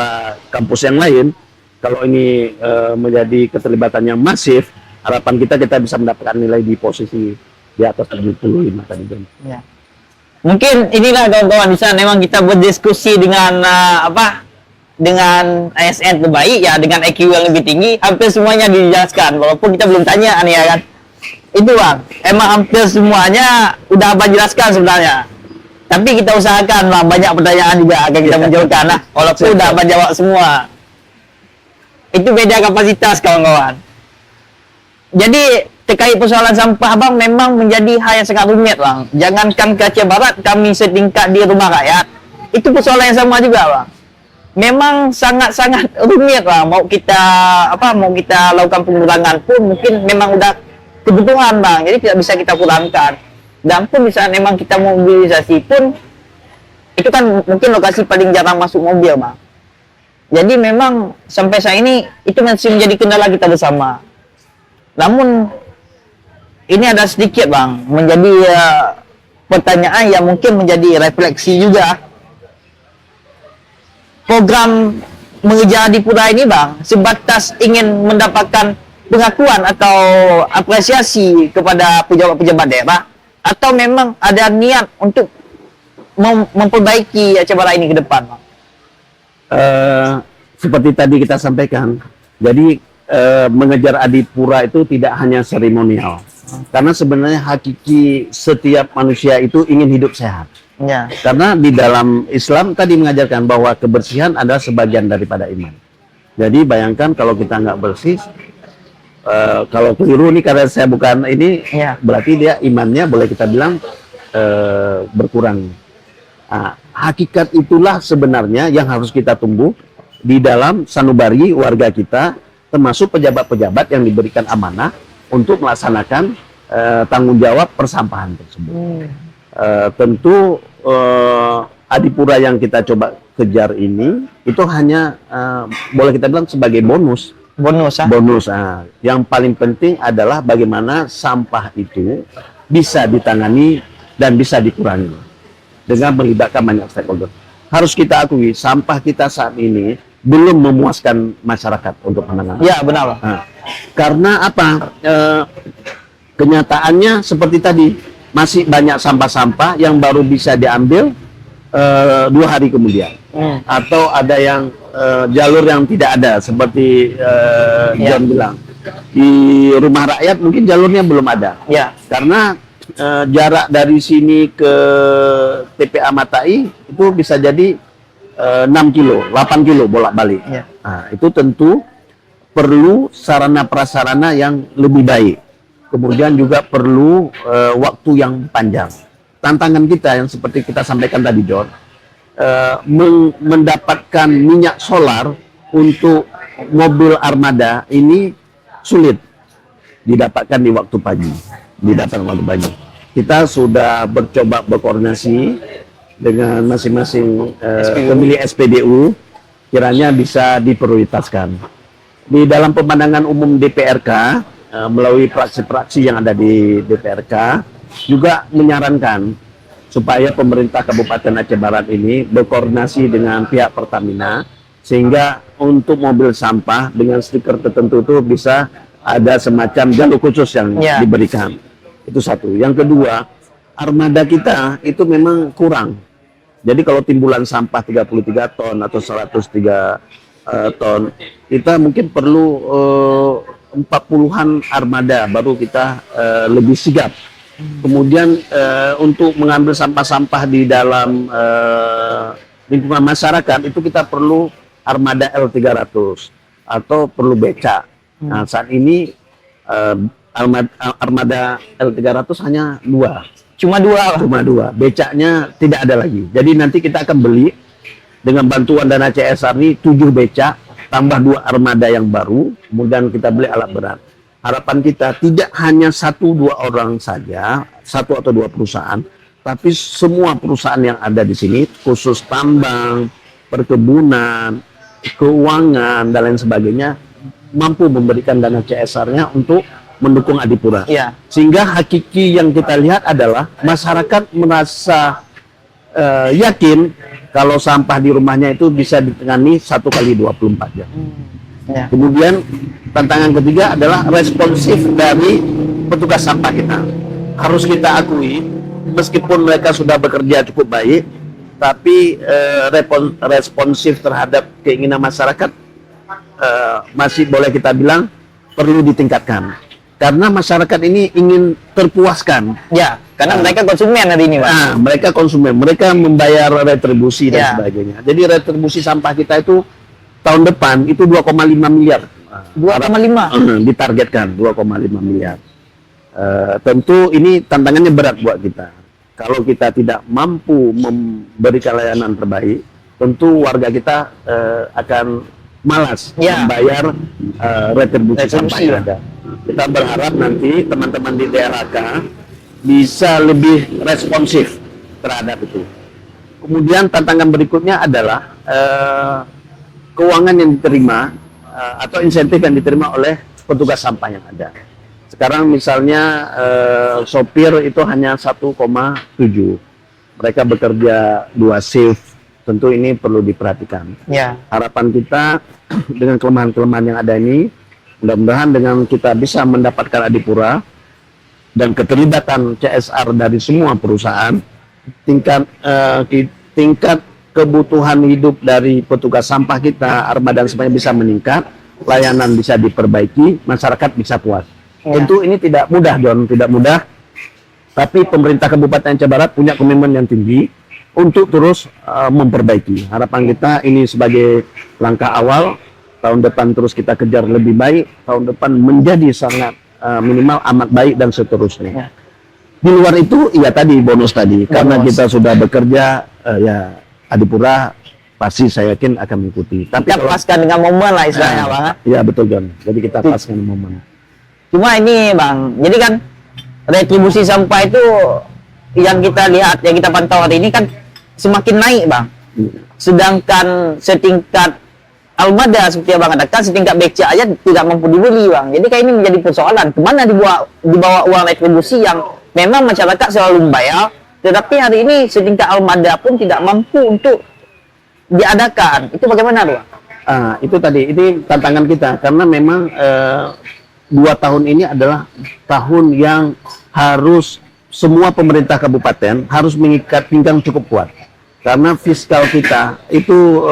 Speaker 2: kampus yang lain. Kalau ini menjadi keterlibatan yang masif, harapan kita bisa mendapatkan nilai di posisi di atas 75 tadi.
Speaker 1: Ya. Mungkin inilah kawan-kawan di sana memang kita berdiskusi dengan dengan ASN terbaik ya, dengan IQ yang lebih tinggi, hampir semuanya dijelaskan walaupun kita belum tanya nih ya kan. Itu Bang, emang hampir semuanya udah Abang jelaskan sebenarnya. Tapi kita usahakan lah, banyak pertanyaan juga akan kita munculkan lah, walaupun udah Abang jawab semua. Itu beda kapasitas kawan-kawan. Jadi terkait persoalan sampah Bang memang menjadi hal yang sangat rumit Bang. Jangankan ke Aceh Barat, kami setingkat di rumah rakyat, itu persoalan yang sama juga Bang. Memang sangat-sangat rumit Bang. Mau kita lakukan pengurangan pun mungkin memang udah kebutuhan Bang. Jadi tidak bisa kita kurangkan. Dan pun bisa memang kita mobilisasi pun itu kan mungkin lokasi paling jarang masuk mobil Bang. Jadi memang sampai saat ini itu masih menjadi kendala kita bersama. Namun ini ada sedikit Bang menjadi pertanyaan yang mungkin menjadi refleksi juga. Program mengejar Adipura ini Bang sebatas ingin mendapatkan pengakuan atau apresiasi kepada pejabat-pejabat daerah, atau memang ada niat untuk memperbaiki Aceh Barat ini ke depan Bang?
Speaker 2: Seperti tadi kita sampaikan, jadi mengejar Adipura itu tidak hanya seremonial, karena sebenarnya hakiki setiap manusia itu ingin hidup sehat.
Speaker 1: Ya.
Speaker 2: Karena di dalam Islam tadi mengajarkan bahwa kebersihan adalah sebagian daripada iman. Jadi bayangkan kalau kita nggak bersih, kalau keliru nih karena saya bukan ini,
Speaker 1: Ya.
Speaker 2: berarti dia imannya boleh kita bilang berkurang. Nah, hakikat itulah sebenarnya yang harus kita tumbuh di dalam sanubari warga kita, termasuk pejabat-pejabat yang diberikan amanah untuk melaksanakan tanggung jawab persampahan tersebut. Tentu Adipura yang kita coba kejar ini itu hanya boleh kita bilang sebagai bonus. Bonus. Yang paling penting adalah bagaimana sampah itu bisa ditangani dan bisa dikurangi dengan melibatkan banyak stakeholder. Harus kita akui sampah kita saat ini belum memuaskan masyarakat untuk penanganan.
Speaker 1: Ya benar.
Speaker 2: Karena apa? Kenyataannya seperti tadi, masih banyak sampah-sampah yang baru bisa diambil 2 hari kemudian, atau ada yang jalur yang tidak ada seperti John bilang di rumah rakyat mungkin jalurnya belum ada.
Speaker 1: Ya.
Speaker 2: Karena jarak dari sini ke TPA Matai itu bisa jadi 6 kilo, 8 kilo bolak-balik.
Speaker 1: Ya.
Speaker 2: Nah, itu tentu perlu sarana prasarana yang lebih baik. Kemudian juga perlu waktu yang panjang. Tantangan kita yang seperti kita sampaikan tadi, John, mendapatkan minyak solar untuk mobil armada ini sulit didapatkan di waktu pagi. Kita sudah bercoba berkoordinasi dengan masing-masing pemilik SPBU, kiranya bisa diprioritaskan. Di dalam pemandangan umum DPRK, melalui praksi-praksi yang ada di DPRK, juga menyarankan supaya pemerintah Kabupaten Aceh Barat ini berkoordinasi dengan pihak Pertamina, sehingga untuk mobil sampah dengan stiker tertentu itu bisa ada semacam jalur khusus yang diberikan. Itu satu. Yang kedua, armada kita itu memang kurang. Jadi kalau timbulan sampah 33 ton atau 103 ton, kita mungkin perlu 40-an armada baru kita lebih sigap. Kemudian untuk mengambil sampah-sampah di dalam lingkungan masyarakat itu kita perlu armada L300 atau perlu beca. Nah, saat ini armada L300 hanya 2.
Speaker 1: Cuma 2.
Speaker 2: Cuma 2. Becaknya tidak ada lagi. Jadi nanti kita akan beli dengan bantuan dana CSR ini 7 becak tambah 2 armada yang baru, kemudian kita beli alat berat. Harapan kita tidak hanya 1-2 orang saja, 1 atau 2 perusahaan, tapi semua perusahaan yang ada di sini, khusus tambang, perkebunan, keuangan, dan lain sebagainya, mampu memberikan dana CSR-nya untuk mendukung Adipura.
Speaker 1: Iya.
Speaker 2: Sehingga hakiki yang kita lihat adalah masyarakat merasa yakin kalau sampah di rumahnya itu bisa ditangani 1 kali 24 jam.
Speaker 1: Ya.
Speaker 2: Kemudian tantangan ketiga adalah responsif dari petugas sampah kita. Harus kita akui, meskipun mereka sudah bekerja cukup baik, tapi responsif terhadap keinginan masyarakat masih boleh kita bilang perlu ditingkatkan. Karena masyarakat ini ingin terpuaskan.
Speaker 1: Ya, karena mereka konsumen hari ini, Pak.
Speaker 2: Nah, mereka konsumen, mereka membayar retribusi dan
Speaker 1: Ya.
Speaker 2: sebagainya. Jadi retribusi sampah kita itu tahun depan itu 2,5 miliar.
Speaker 1: 2,5.
Speaker 2: Ditargetkan 2,5 miliar. Tentu ini tantangannya berat buat kita. Kalau kita tidak mampu memberikan layanan terbaik, tentu warga kita akan malas membayar retribusi sampah yang ada. Kita berharap nanti teman-teman di DLHK bisa lebih responsif terhadap itu. Kemudian tantangan berikutnya adalah keuangan yang diterima atau insentif yang diterima oleh petugas sampah yang ada. Sekarang misalnya sopir itu hanya 1,7. Mereka bekerja 2 shift. Tentu ini perlu diperhatikan.
Speaker 1: Ya.
Speaker 2: Harapan kita dengan kelemahan-kelemahan yang ada ini, mudah-mudahan dengan kita bisa mendapatkan Adipura dan keterlibatan CSR dari semua perusahaan, tingkat kebutuhan hidup dari petugas sampah kita, armada dan sebagainya bisa meningkat, layanan bisa diperbaiki, masyarakat bisa puas.
Speaker 1: Ya.
Speaker 2: Tentu ini tidak mudah, Don, tidak mudah. Tapi pemerintah Kabupaten Aceh Barat punya komitmen yang tinggi untuk terus memperbaiki. Harapan kita ini sebagai langkah awal, tahun depan terus kita kejar lebih baik, tahun depan menjadi sangat minimal amat baik dan seterusnya.
Speaker 1: Ya.
Speaker 2: Di luar itu, ya tadi bonus tadi, karena kita sudah bekerja, ya Adipura pasti saya yakin akan mengikuti. Tapi
Speaker 1: Kita paskan dengan momen lah istilahnya, Bang.
Speaker 2: Ya betul, John. Jadi kita paskan momen.
Speaker 1: Cuma ini, Bang, jadi kan retribusi sampah itu yang kita lihat, yang kita pantau hari ini kan semakin naik, Bang. Sedangkan setingkat Almada seperti yang Bang katakan, setingkat beca aja tidak mampu dibeli, Bang. Jadi kayak ini menjadi persoalan. Kemana dibawa uang retribusi yang memang masyarakat selalu membayar, tetapi hari ini setingkat Almada pun tidak mampu untuk diadakan. Itu bagaimana, Bang?
Speaker 2: Itu tadi, ini tantangan kita karena memang 2 tahun ini adalah tahun yang harus semua pemerintah kabupaten harus mengikat pinggang cukup kuat karena fiskal kita itu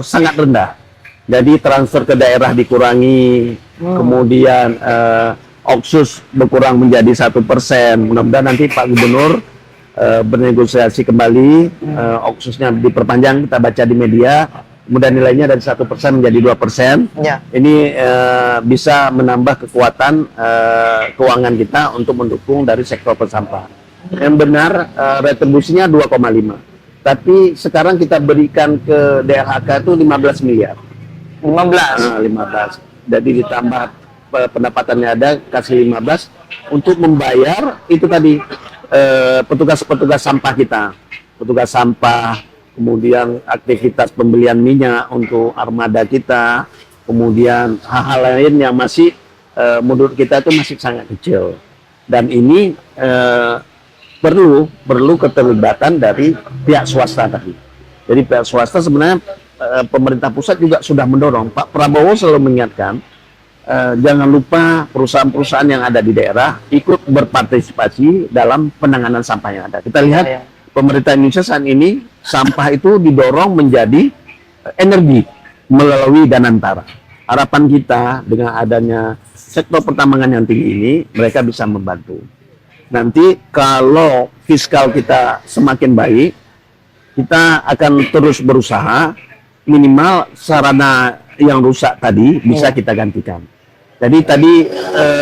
Speaker 2: sangat rendah. Jadi transfer ke daerah dikurangi, kemudian Oksus berkurang menjadi 1%. Mudah-mudahan nanti Pak Gubernur bernegosiasi kembali, Oksusnya diperpanjang, kita baca di media, kemudian nilainya dari 1% menjadi 2%.
Speaker 1: Ya.
Speaker 2: Ini bisa menambah kekuatan keuangan kita untuk mendukung dari sektor persampahan. Yang benar retribusinya 2,5. Tapi sekarang kita berikan ke DLHK itu 15 miliar.
Speaker 1: 15.
Speaker 2: Jadi ditambah pendapatannya ada, kasih 15 untuk membayar itu tadi petugas-petugas sampah kita. Petugas sampah, kemudian aktivitas pembelian minyak untuk armada kita, kemudian hal-hal lain yang masih menurut kita itu masih sangat kecil. Dan ini perlu keterlibatan dari pihak swasta tadi. Jadi pihak swasta sebenarnya pemerintah pusat juga sudah mendorong. Pak Prabowo selalu mengingatkan jangan lupa perusahaan-perusahaan yang ada di daerah ikut berpartisipasi dalam penanganan sampah yang ada. Kita lihat pemerintah Indonesia saat ini sampah itu didorong menjadi energi. melalui Danantara. Harapan kita dengan adanya sektor pertambangan yang tinggi ini, mereka bisa membantu. Nanti kalau fiskal kita semakin baik, kita akan terus berusaha minimal sarana yang rusak tadi bisa kita gantikan. Jadi tadi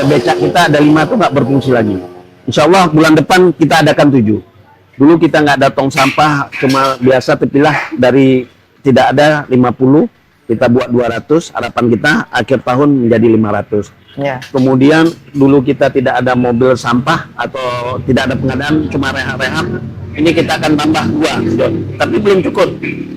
Speaker 2: becak kita ada 5 tuh nggak berfungsi lagi. Insya Allah bulan depan kita adakan 7. Dulu kita nggak ada tong sampah, cuma biasa terpilah dari tidak ada 50, kita buat 200, harapan kita akhir tahun menjadi 500.
Speaker 1: Ya.
Speaker 2: Kemudian dulu kita tidak ada mobil sampah atau tidak ada pengadaan, cuma rehab-rehab. Ini kita akan tambah 2, John. Tapi belum cukup.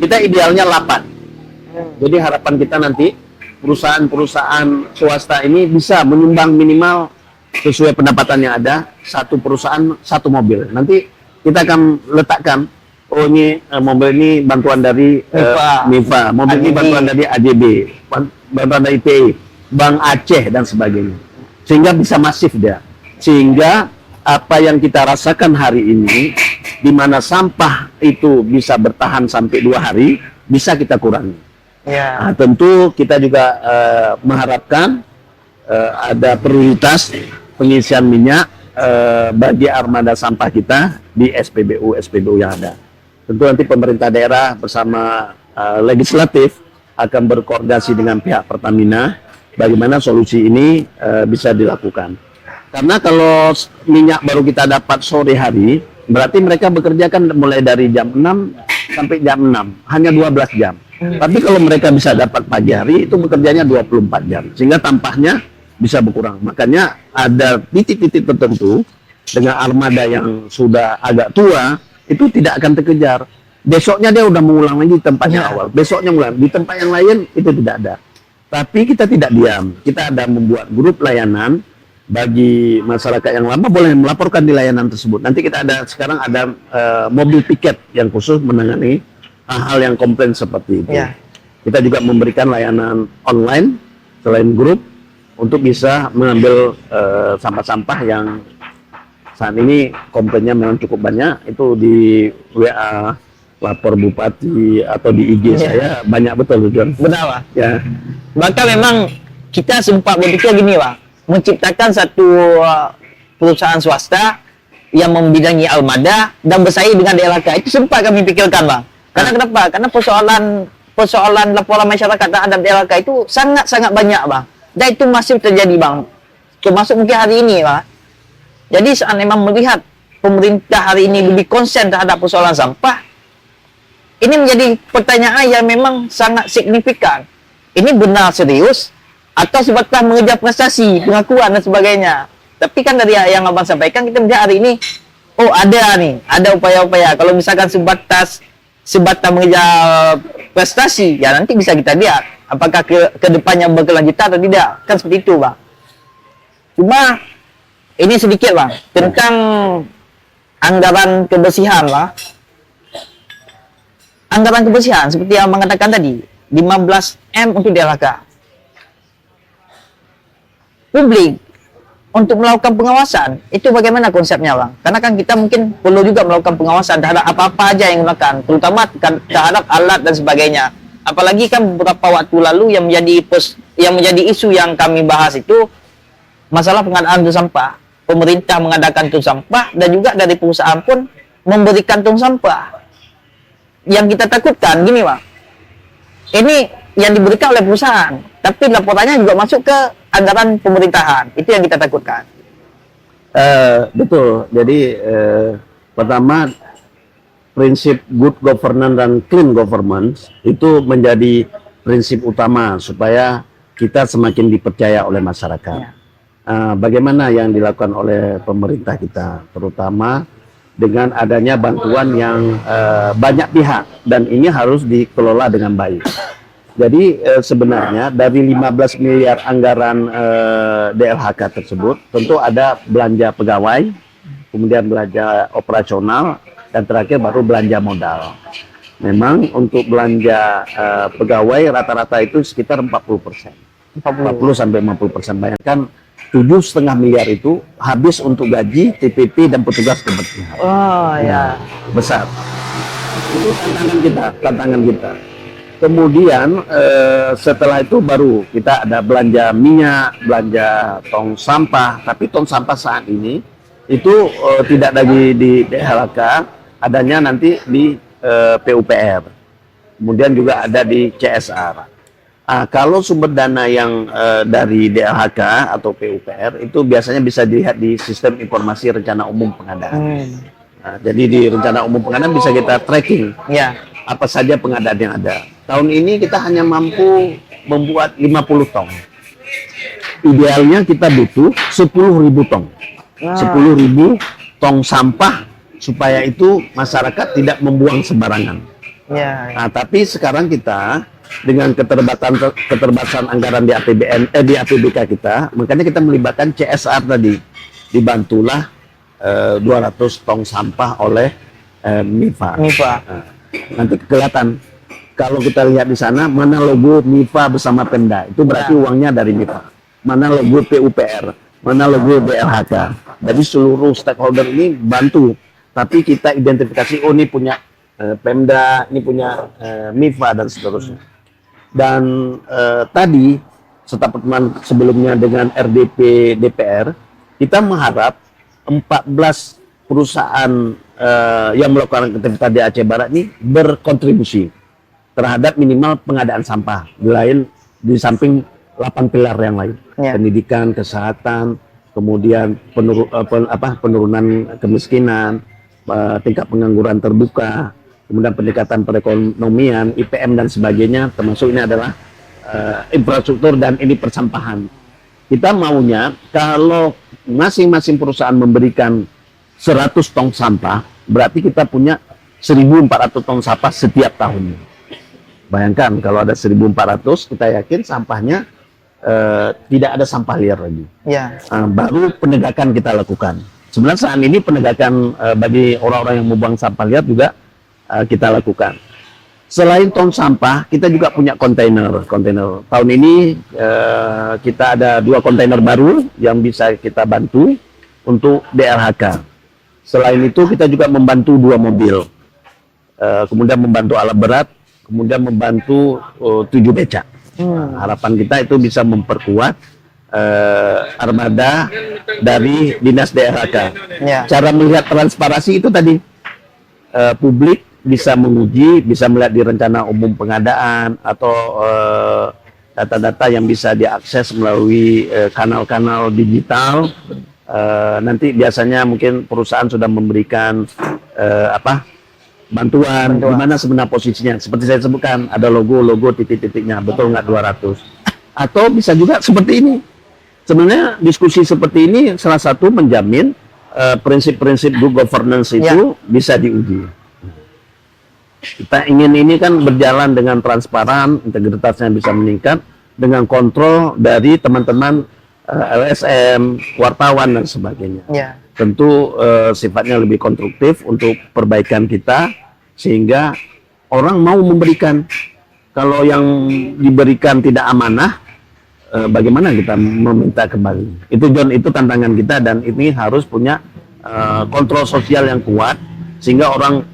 Speaker 2: Kita idealnya 8. Jadi harapan kita nanti perusahaan-perusahaan swasta ini bisa menyumbang minimal sesuai pendapatan yang ada, satu perusahaan satu mobil. Nanti kita akan letakkan, oh ini mobil ini bantuan dari MIFA, mobil ini bantuan dari AJB, bantuan dari TI, Bank Aceh dan sebagainya. Sehingga bisa masif dia. Sehingga apa yang kita rasakan hari ini, di mana sampah itu bisa bertahan sampai 2 hari, bisa kita kurangi.
Speaker 1: Ya.
Speaker 2: Nah, tentu kita juga mengharapkan ada prioritas pengisian minyak bagi armada sampah kita di SPBU yang ada. Tentu nanti pemerintah daerah bersama legislatif akan berkoordinasi dengan pihak Pertamina bagaimana solusi ini bisa dilakukan. Karena kalau minyak baru kita dapat sore hari, berarti mereka bekerja kan mulai dari jam 6 sampai jam 6, hanya 12 jam. Tapi kalau mereka bisa dapat pagi hari, itu bekerjanya 24 jam. Sehingga tampaknya bisa berkurang. Makanya ada titik-titik tertentu dengan armada yang sudah agak tua, itu tidak akan terkejar. Besoknya dia udah mengulang lagi di tempatnya awal. Besoknya mulai di tempat yang lain itu tidak ada. Tapi kita tidak diam. Kita ada membuat grup layanan bagi masyarakat yang lama boleh melaporkan di layanan tersebut. Nanti kita ada sekarang ada mobil piket yang khusus menangani hal-hal yang komplain seperti itu. Ya. Kita juga memberikan layanan online selain grup untuk bisa mengambil sampah-sampah yang saat ini komplainnya memang cukup banyak. Itu di WA lapor bupati atau di IG saya banyak betul, John.
Speaker 1: Benar, Pak.
Speaker 2: Ya.
Speaker 1: Maka memang kita sempat berpikir gini, Pak, menciptakan satu perusahaan swasta yang membidangi armada dan bersaing dengan DLHK. Itu sempat kami pikirkan, Bang. Karena kenapa? Karena persoalan laporan masyarakat terhadap DLHK itu sangat-sangat banyak, Bang. Dan itu masih terjadi, Bang. Termasuk mungkin hari ini, Bang. Jadi saat memang melihat pemerintah hari ini lebih konsen terhadap persoalan sampah, ini menjadi pertanyaan yang memang sangat signifikan. Ini benar serius atau sebatas mengejar prestasi, pengakuan dan sebagainya. Tapi kan dari yang Abang sampaikan, kita melihat hari ini, oh ada upaya-upaya. Kalau misalkan sebatas mengejar prestasi, ya nanti bisa kita lihat apakah ke depannya berkelanjutan atau tidak. Kan seperti itu, Bang. Cuma ini sedikit, Bang, tentang anggaran kebersihan, Bang. Anggaran kebersihan seperti yang mengatakan tadi, 15 M untuk DLHK. Publik untuk melakukan pengawasan, itu bagaimana konsepnya, Bang? Karena kan kita mungkin perlu juga melakukan pengawasan terhadap apa-apa aja yang digunakan, terutama terhadap alat dan sebagainya. Apalagi kan beberapa waktu lalu yang menjadi isu yang kami bahas itu masalah pengadaan tong sampah. Pemerintah mengadakan tong sampah dan juga dari perusahaan pun memberikan tong sampah. Yang kita takutkan gini, Bang. Ini yang diberikan oleh perusahaan, tapi laporannya juga masuk ke anggaran pemerintahan. Itu yang kita takutkan.
Speaker 2: Betul. Jadi pertama, prinsip good governance dan clean governance itu menjadi prinsip utama supaya kita semakin dipercaya oleh masyarakat. Ya. Bagaimana yang dilakukan oleh pemerintah kita, terutama dengan adanya bantuan yang banyak pihak, dan ini harus dikelola dengan baik. Jadi sebenarnya dari 15 miliar anggaran DLHK tersebut, tentu ada belanja pegawai, kemudian belanja operasional, dan terakhir baru belanja modal. Memang untuk belanja pegawai rata-rata itu sekitar 40%. 40-50%. Bayangkan 7,5 miliar itu habis untuk gaji, TPP, dan petugas kebersihan.
Speaker 1: Oh ya.
Speaker 2: Besar. Itu tantangan kita. Kemudian setelah itu baru kita ada belanja minyak, belanja tong sampah. Tapi tong sampah saat ini itu tidak lagi di DLHK, adanya nanti di PUPR. Kemudian juga ada di CSR. Kalau sumber dana yang dari DLHK atau PUPR itu biasanya bisa dilihat di sistem informasi rencana umum pengadaan. Jadi di rencana umum pengadaan bisa kita tracking.
Speaker 1: Ya.
Speaker 2: Apa saja pengadaan yang ada. Tahun ini kita hanya mampu membuat 50 tong. Idealnya kita butuh 10.000 tong. 10.000 tong sampah supaya itu masyarakat tidak membuang sembarangan.
Speaker 1: Ya.
Speaker 2: Nah, tapi sekarang kita dengan keterbatasan anggaran di APBN di APBK kita, makanya kita melibatkan CSR tadi. Dibantulah 200 tong sampah oleh MIFA. Nah, nanti kelihatan kalau kita lihat di sana mana logo MIFA bersama Pemda, itu berarti uangnya dari MIFA. Mana logo PUPR, mana logo DLHK. Jadi seluruh stakeholder ini bantu, tapi kita identifikasi, oh ini punya Pemda, ini punya MIFA dan seterusnya. Dan tadi setelah pertemuan sebelumnya dengan RDP DPR, kita mengharap 14 perusahaan yang melakukan aktivitas di Aceh Barat ini berkontribusi terhadap minimal pengadaan sampah di samping 8 pilar yang lain. Pendidikan, kesehatan, kemudian penurunan kemiskinan, tingkat pengangguran terbuka, kemudian pendekatan perekonomian, IPM dan sebagainya, termasuk ini adalah infrastruktur dan ini persampahan. Kita maunya kalau masing-masing perusahaan memberikan 100 tong sampah, berarti kita punya 1.400 tong sampah setiap tahun. Bayangkan kalau ada 1.400, kita yakin sampahnya tidak ada sampah liar lagi. Ya. Baru penegakan kita lakukan. Sebenarnya saat ini penegakan bagi orang-orang yang membuang sampah liar juga kita lakukan. Selain tong sampah, kita juga punya kontainer. Tahun ini kita ada 2 kontainer baru yang bisa kita bantu untuk DLHK. Selain itu kita juga membantu 2 mobil, kemudian membantu alat berat, kemudian membantu 7 becak. Harapan kita itu bisa memperkuat armada dari dinas DLHK. Ya. Cara melihat transparansi itu tadi, publik bisa menguji, bisa melihat di rencana umum pengadaan atau data-data yang bisa diakses melalui kanal-kanal digital. Nanti biasanya mungkin perusahaan sudah memberikan bantuan, di mana sebenarnya posisinya. Seperti saya sebutkan, ada logo titik-titiknya, betul nggak 200. Atau bisa juga seperti ini. Sebenarnya diskusi seperti ini salah satu menjamin prinsip-prinsip good governance itu bisa diuji. Kita ingin ini kan berjalan dengan transparan, integritasnya bisa meningkat, dengan kontrol dari teman-teman LSM, wartawan dan sebagainya. Ya. Tentu sifatnya lebih konstruktif untuk perbaikan kita, sehingga orang mau memberikan. Kalau yang diberikan tidak amanah, bagaimana kita meminta kembali? Itu John, itu tantangan kita, dan ini harus punya kontrol sosial yang kuat, sehingga orang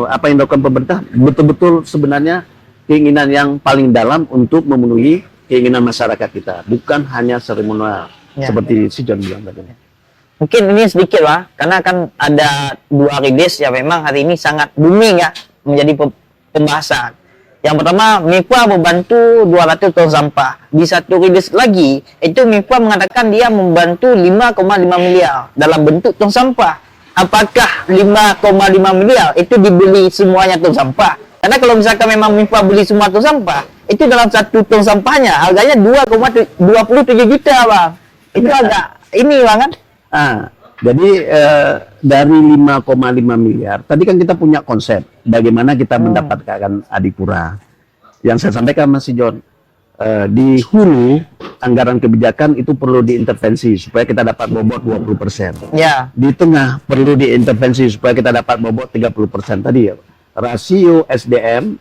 Speaker 2: apa yang dilakukan pemerintah betul-betul sebenarnya keinginan yang paling dalam untuk memenuhi keinginan masyarakat kita, bukan hanya seremonial seperti si John bilang tadi.
Speaker 1: Mungkin ini sedikit lah, karena kan ada 2 rilis yang memang hari ini sangat booming ya, menjadi pembahasan. Yang pertama, MIFA membantu 200 ton sampah. Di satu rilis lagi, itu MIFA mengatakan dia membantu 5,5 miliar dalam bentuk tong sampah. Apakah 5,5 miliar itu dibeli semuanya tong sampah? Karena kalau misalkan memang MIFA beli semua tong sampah, itu dalam 1 tong sampahnya harganya 2,27 juta, Bang. Itu agak ini, Bang, kan?
Speaker 2: Jadi dari 5,5 miliar, tadi kan kita punya konsep bagaimana kita mendapatkan adipura. Yang saya sampaikan Mas John, di hulu anggaran kebijakan itu perlu diintervensi supaya kita dapat bobot 20%. Ya. Di tengah perlu diintervensi supaya kita dapat bobot 30% tadi ya. Rasio SDM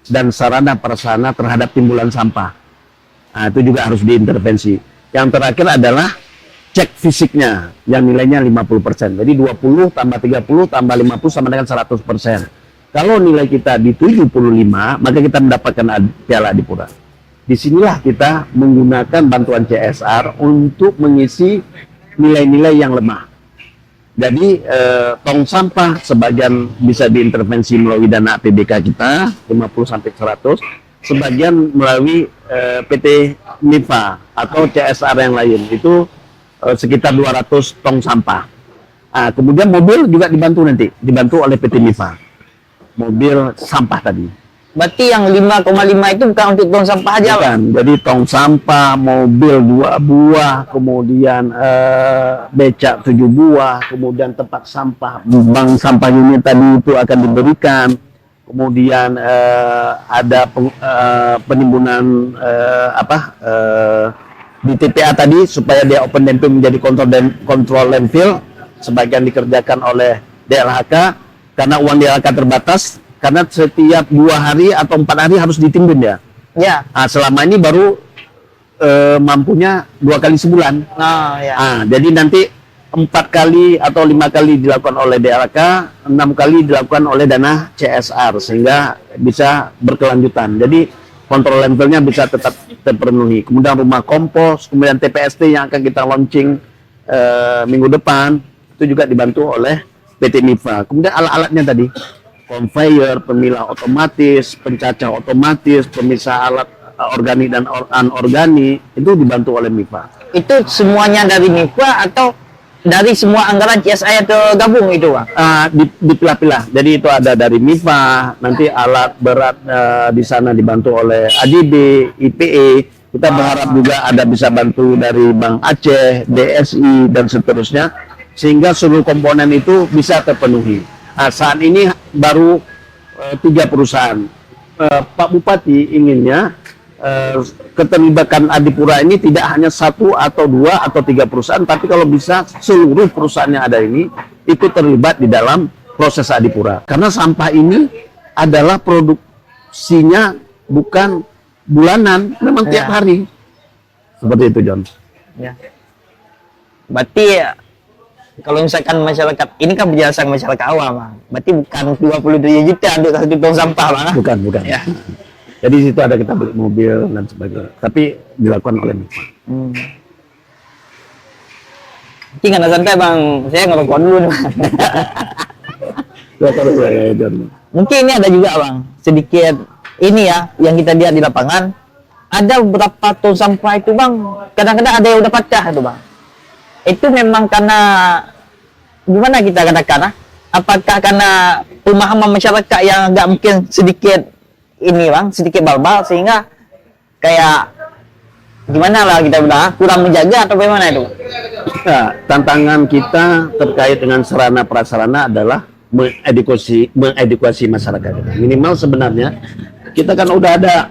Speaker 2: dan sarana prasarana terhadap timbulan sampah. Itu juga harus diintervensi. Yang terakhir adalah cek fisiknya yang nilainya 50%. Jadi 20 tambah 30 tambah 50 sama dengan 100%. Kalau nilai kita di 75, maka kita mendapatkan Piala Adipura. Disinilah kita menggunakan bantuan CSR untuk mengisi nilai-nilai yang lemah. Jadi tong sampah sebagian bisa diintervensi melalui dana APBK kita 50-100, sebagian melalui PT MIPA atau CSR yang lain itu sekitar 200 tong sampah. Kemudian mobil juga dibantu oleh PT MIPA, mobil sampah tadi.
Speaker 1: Berarti yang 5,5 itu bukan untuk tong sampah aja, Bang?
Speaker 2: Bukan. Jadi tong sampah, mobil 2 buah, kemudian becak 7 buah, kemudian tempat sampah, bank sampah unit tadi itu akan diberikan. Kemudian ada penimbunan di TPA tadi supaya dia open landfill menjadi kontrol landfill, sebagian dikerjakan oleh DLHK karena uang DLHK terbatas. Karena setiap 2 hari atau 4 hari harus ditimbun ya.
Speaker 1: Ya.
Speaker 2: Selama ini baru mampunya 2 kali sebulan.
Speaker 1: Ya.
Speaker 2: Jadi nanti 4 kali atau 5 kali dilakukan oleh DLK, 6 kali dilakukan oleh dana CSR sehingga bisa berkelanjutan. Jadi kontrol landfillnya bisa tetap terpenuhi. Kemudian rumah kompos, kemudian TPST yang akan kita launching minggu depan itu juga dibantu oleh PT MIPA. Kemudian alat-alatnya tadi, conveyor, pemilah otomatis, pencacah otomatis, pemisah alat organik dan anorganik itu dibantu oleh MIPA.
Speaker 1: Itu semuanya dari MIPA atau dari semua anggaran CSR tergabung itu, Bang?
Speaker 2: Dipilah-pilah. Jadi itu ada dari MIPA, nanti alat berat di sana dibantu oleh ADB, IPE. Kita berharap juga ada bisa bantu dari Bank Aceh, DSI dan seterusnya, sehingga seluruh komponen itu bisa terpenuhi. Saat ini baru 3 perusahaan. Pak Bupati inginnya keterlibatan Adipura ini tidak hanya 1 atau 2 atau 3 perusahaan, tapi kalau bisa seluruh perusahaan yang ada ini ikut terlibat di dalam proses Adipura. Karena sampah ini adalah produksinya bukan bulanan, memang tiap hari. Seperti itu, John.
Speaker 1: Ya. Berarti kalau misalkan masyarakat ini kan berdasarkan masyarakat awam, Bang. Berarti bukan 27 juta untuk 1 tong sampah, Bang.
Speaker 2: Bukan.
Speaker 1: Ya.
Speaker 2: Jadi di situ ada kita beli mobil dan sebagainya. Tapi dilakukan oleh MIPA.
Speaker 1: Ini nggak santai, Bang. Saya ngerokok dulu nih, Bang.
Speaker 2: John.
Speaker 1: Mungkin ini ada juga, Bang, sedikit ini ya yang kita lihat di lapangan. Ada beberapa tong sampah itu, Bang, kadang-kadang ada yang udah pecah itu, Bang. Itu memang karena gimana kita katakan? Apakah karena pemahaman masyarakat yang agak mungkin sedikit ini, Bang, sedikit balbal sehingga kayak gimana lah kita bilang kurang menjaga atau bagaimana itu?
Speaker 2: Nah, tantangan kita terkait dengan sarana prasarana adalah mengedukasi masyarakat. Minimal sebenarnya kita kan udah ada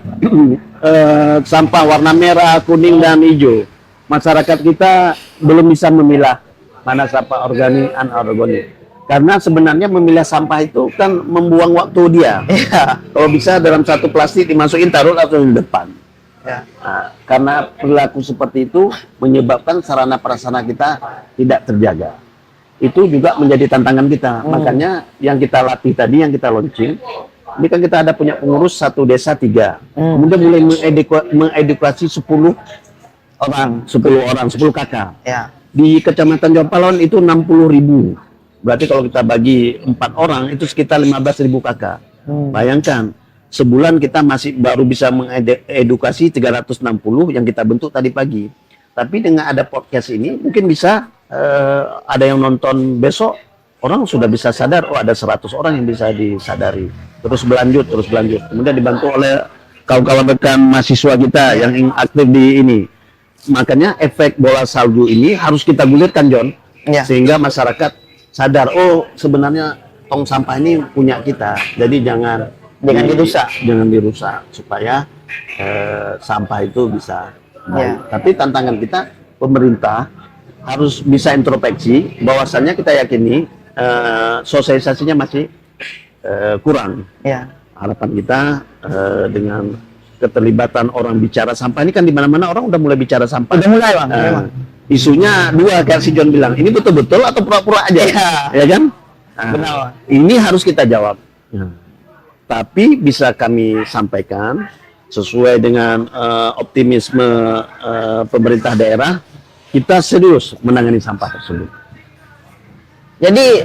Speaker 2: sampah warna merah, kuning dan hijau. Masyarakat kita belum bisa memilah mana sampah organik, anorganik. Karena sebenarnya memilah sampah itu kan membuang waktu dia.
Speaker 1: Iya.
Speaker 2: Kalau bisa dalam satu plastik dimasukin, taruh langsung di depan.
Speaker 1: Ya.
Speaker 2: Karena perilaku seperti itu menyebabkan sarana prasarana kita tidak terjaga. Itu juga menjadi tantangan kita. Makanya yang kita latih tadi, yang kita launching, ini kan kita ada punya pengurus 1 desa 3. Kemudian mulai mengedukasi 10 orang, 10 kakak.
Speaker 1: Ya.
Speaker 2: Di Kecamatan Jompalon itu 60.000. Berarti kalau kita bagi 4 orang itu sekitar 15.000 kakak. Bayangkan, sebulan kita masih baru bisa mengedukasi 360 yang kita bentuk tadi pagi. Tapi dengan ada podcast ini mungkin bisa ada yang nonton besok, orang sudah bisa sadar, oh ada 100 orang yang bisa disadari. Terus berlanjut. Kemudian dibantu oleh kawan-kawan rekan mahasiswa kita yang aktif di ini. Makanya efek bola salju ini harus kita gulirkan, John.
Speaker 1: Ya.
Speaker 2: Sehingga masyarakat sadar, oh sebenarnya tong sampah ini punya kita. Jadi jangan dirusak supaya sampah itu bisa baik. Tapi tantangan kita, pemerintah harus bisa introspeksi bahwasannya kita yakini sosialisasinya masih kurang.
Speaker 1: Ya.
Speaker 2: Harapan kita dengan keterlibatan orang bicara sampah ini kan di mana-mana orang udah mulai bicara sampah.
Speaker 1: Udah mulai, Bang.
Speaker 2: Isunya 2, kayak si John bilang, ini betul-betul atau pura-pura aja, ya kan?
Speaker 1: Benar.
Speaker 2: Ini harus kita jawab. tapi bisa kami sampaikan sesuai dengan optimisme pemerintah daerah, kita serius menangani sampah tersebut.
Speaker 1: Jadi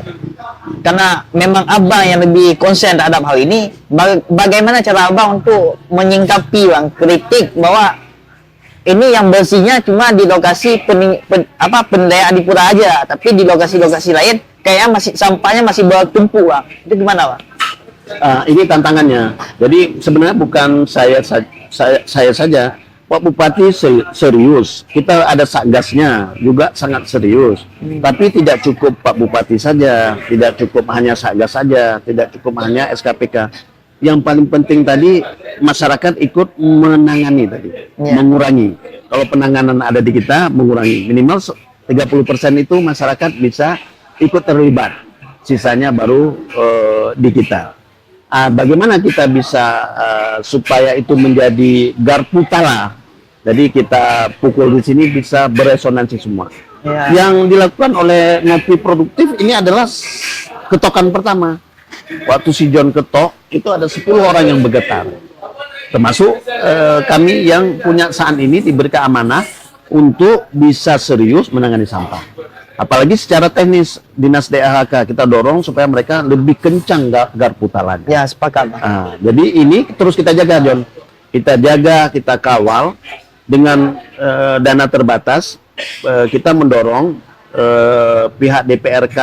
Speaker 1: karena memang abang yang lebih konsen terhadap hal ini, bagaimana cara abang untuk menyingkapi bang kritik bahwa ini yang bersihnya cuma di lokasi penilaian Adipura aja, tapi di lokasi-lokasi lain kayaknya masih sampahnya masih bertumpuk bang. Itu gimana bang?
Speaker 2: Ini tantangannya. Jadi sebenarnya bukan saya saja. Pak Bupati serius, kita ada satgasnya juga sangat serius. Tapi tidak cukup Pak Bupati saja, tidak cukup hanya satgas saja, tidak cukup hanya SKPK. Yang paling penting tadi masyarakat ikut menangani tadi, mengurangi. Kalau penanganan ada di kita, mengurangi. Minimal 30% itu masyarakat bisa ikut terlibat. Sisanya baru di kita. Bagaimana kita bisa supaya itu menjadi garpu tala? Jadi kita pukul di sini bisa beresonansi semua. Yang dilakukan oleh Ngopi Produktif ini adalah ketokan pertama. Waktu si John ketok, itu ada 10 orang yang bergetar. Termasuk kami yang punya saat ini diberi amanah untuk bisa serius menangani sampah. Apalagi secara teknis, Dinas DAHK kita dorong supaya mereka lebih kencang garpu talanya.
Speaker 1: Ya, sepakat.
Speaker 2: Jadi ini terus kita jaga, John. Kita jaga, kita kawal. Dengan dana terbatas, kita mendorong pihak DPRK,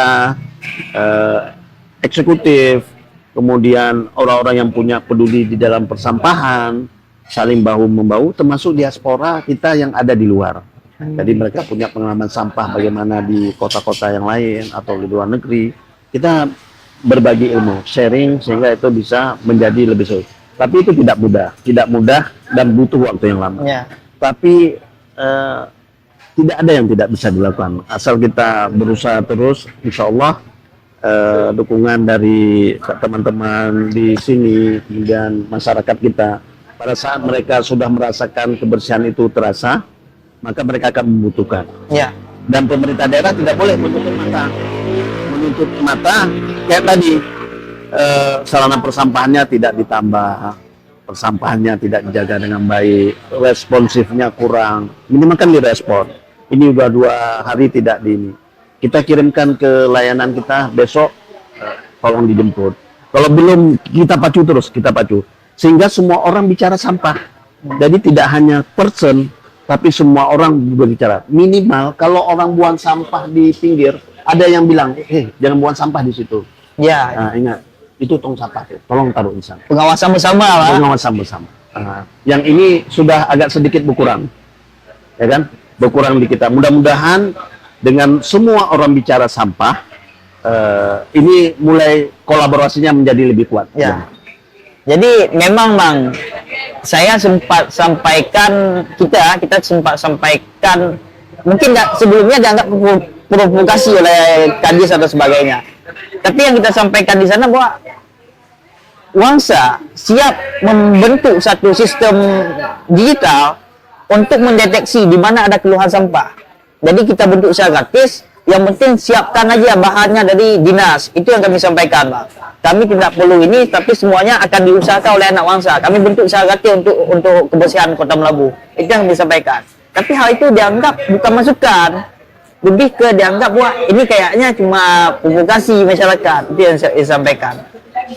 Speaker 2: eksekutif, kemudian orang-orang yang punya peduli di dalam persampahan, saling bahu-membahu, termasuk diaspora kita yang ada di luar. Jadi mereka punya pengalaman sampah bagaimana di kota-kota yang lain atau di luar negeri. Kita berbagi ilmu, sharing sehingga itu bisa menjadi lebih sulit. Tapi itu tidak mudah dan butuh waktu yang lama. Tapi tidak ada yang tidak bisa dilakukan. Asal kita berusaha terus, insya Allah dukungan dari teman-teman di sini, kemudian masyarakat kita, pada saat mereka sudah merasakan kebersihan itu terasa, maka mereka akan membutuhkan. Dan pemerintah daerah tidak boleh menutup mata. Menutup mata, kayak tadi, sarana persampahannya tidak ditambah, persampahannya tidak dijaga dengan baik, responsifnya kurang, minimal kan direspon. Ini udah 2 hari tidak di ini. Kita kirimkan ke layanan kita, besok tolong dijemput. Kalau belum, kita pacu terus, kita pacu. Sehingga semua orang bicara sampah. Jadi tidak hanya person, tapi semua orang berbicara. Minimal kalau orang buang sampah di pinggir, ada yang bilang, jangan buang sampah di situ. Nah, ingat. Itu tong sampah, tolong taruh di sana.
Speaker 1: Pengawasan bersama lah.
Speaker 2: Pengawasan bersama. Yang ini sudah agak sedikit berkurang, ya kan? Berkurang di kita. Mudah-mudahan dengan semua orang bicara sampah, ini mulai kolaborasinya menjadi lebih kuat.
Speaker 1: Jadi memang bang, saya sempat sampaikan kita sempat sampaikan, mungkin sebelumnya dianggap provokasi oleh Kadis atau sebagainya. Tapi yang kita sampaikan di sana bahwa Wangsa siap membentuk satu sistem digital untuk mendeteksi di mana ada keluhan sampah. Jadi kita bentuk secara gratis, yang penting siapkan aja bahannya dari dinas. Itu yang kami sampaikan, Bang. Kami tidak perlu ini, tapi semuanya akan diusahakan oleh anak Wangsa. Kami bentuk secara gratis untuk kebersihan Kota Melabu. Itu yang kami sampaikan. Tapi hal itu dianggap bukan masukan. Lebih ke dianggap bahwa ini kayaknya cuma provokasi masyarakat. Itu yang saya sampaikan.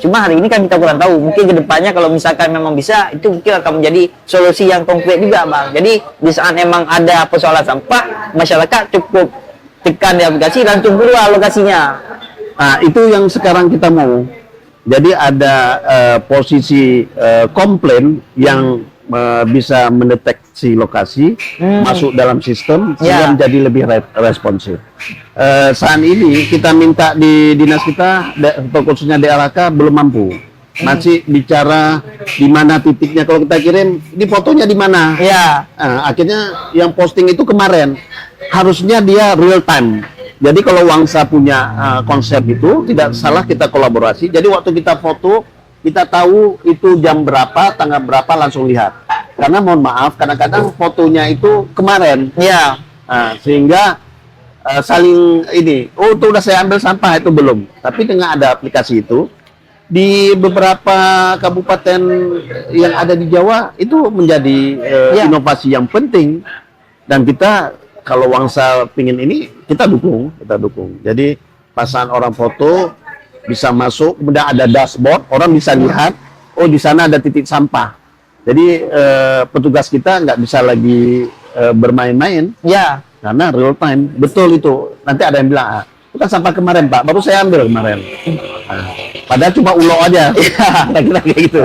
Speaker 1: Cuma hari ini kan kita kurang tahu. Mungkin kedepannya kalau misalkan memang bisa, itu mungkin akan menjadi solusi yang konkret juga, Bang. Jadi di saat memang ada persoalan sampah, masyarakat cukup tekan di aplikasi, langsung keluar lokasinya.
Speaker 2: Nah, itu yang sekarang kita mau. Jadi ada posisi komplain yang bisa mendeteksi lokasi, masuk dalam sistem, sehingga menjadi lebih responsif. Saat ini kita minta di dinas kita, khususnya DLHK belum mampu. Masih bicara di mana titiknya. Kalau kita kirim, ini fotonya di mana? Akhirnya yang posting itu kemarin. Harusnya dia real time. Jadi kalau Wangsa punya konsep itu, tidak salah kita kolaborasi. Jadi waktu kita foto, kita tahu itu jam berapa, tanggal berapa, langsung lihat. Karena mohon maaf, kadang-kadang fotonya itu kemarin. Sehingga saling ini, oh itu udah saya ambil sampah, itu belum. Tapi dengan ada aplikasi itu, di beberapa kabupaten yang ada di Jawa itu menjadi
Speaker 1: Ya.
Speaker 2: inovasi yang penting, dan kita kalau Wangsa pingin ini kita dukung. Jadi pasangan orang foto bisa masuk, kemudian ada dashboard, orang bisa lihat, oh di sana ada titik sampah. Jadi petugas kita nggak bisa lagi bermain-main
Speaker 1: Ya.
Speaker 2: karena real time. Betul itu. Nanti ada yang bilang, itu kan sampah kemarin Pak, baru saya ambil kemarin. Nah, padahal cuma ulo aja. Kira-kira kayak gitu.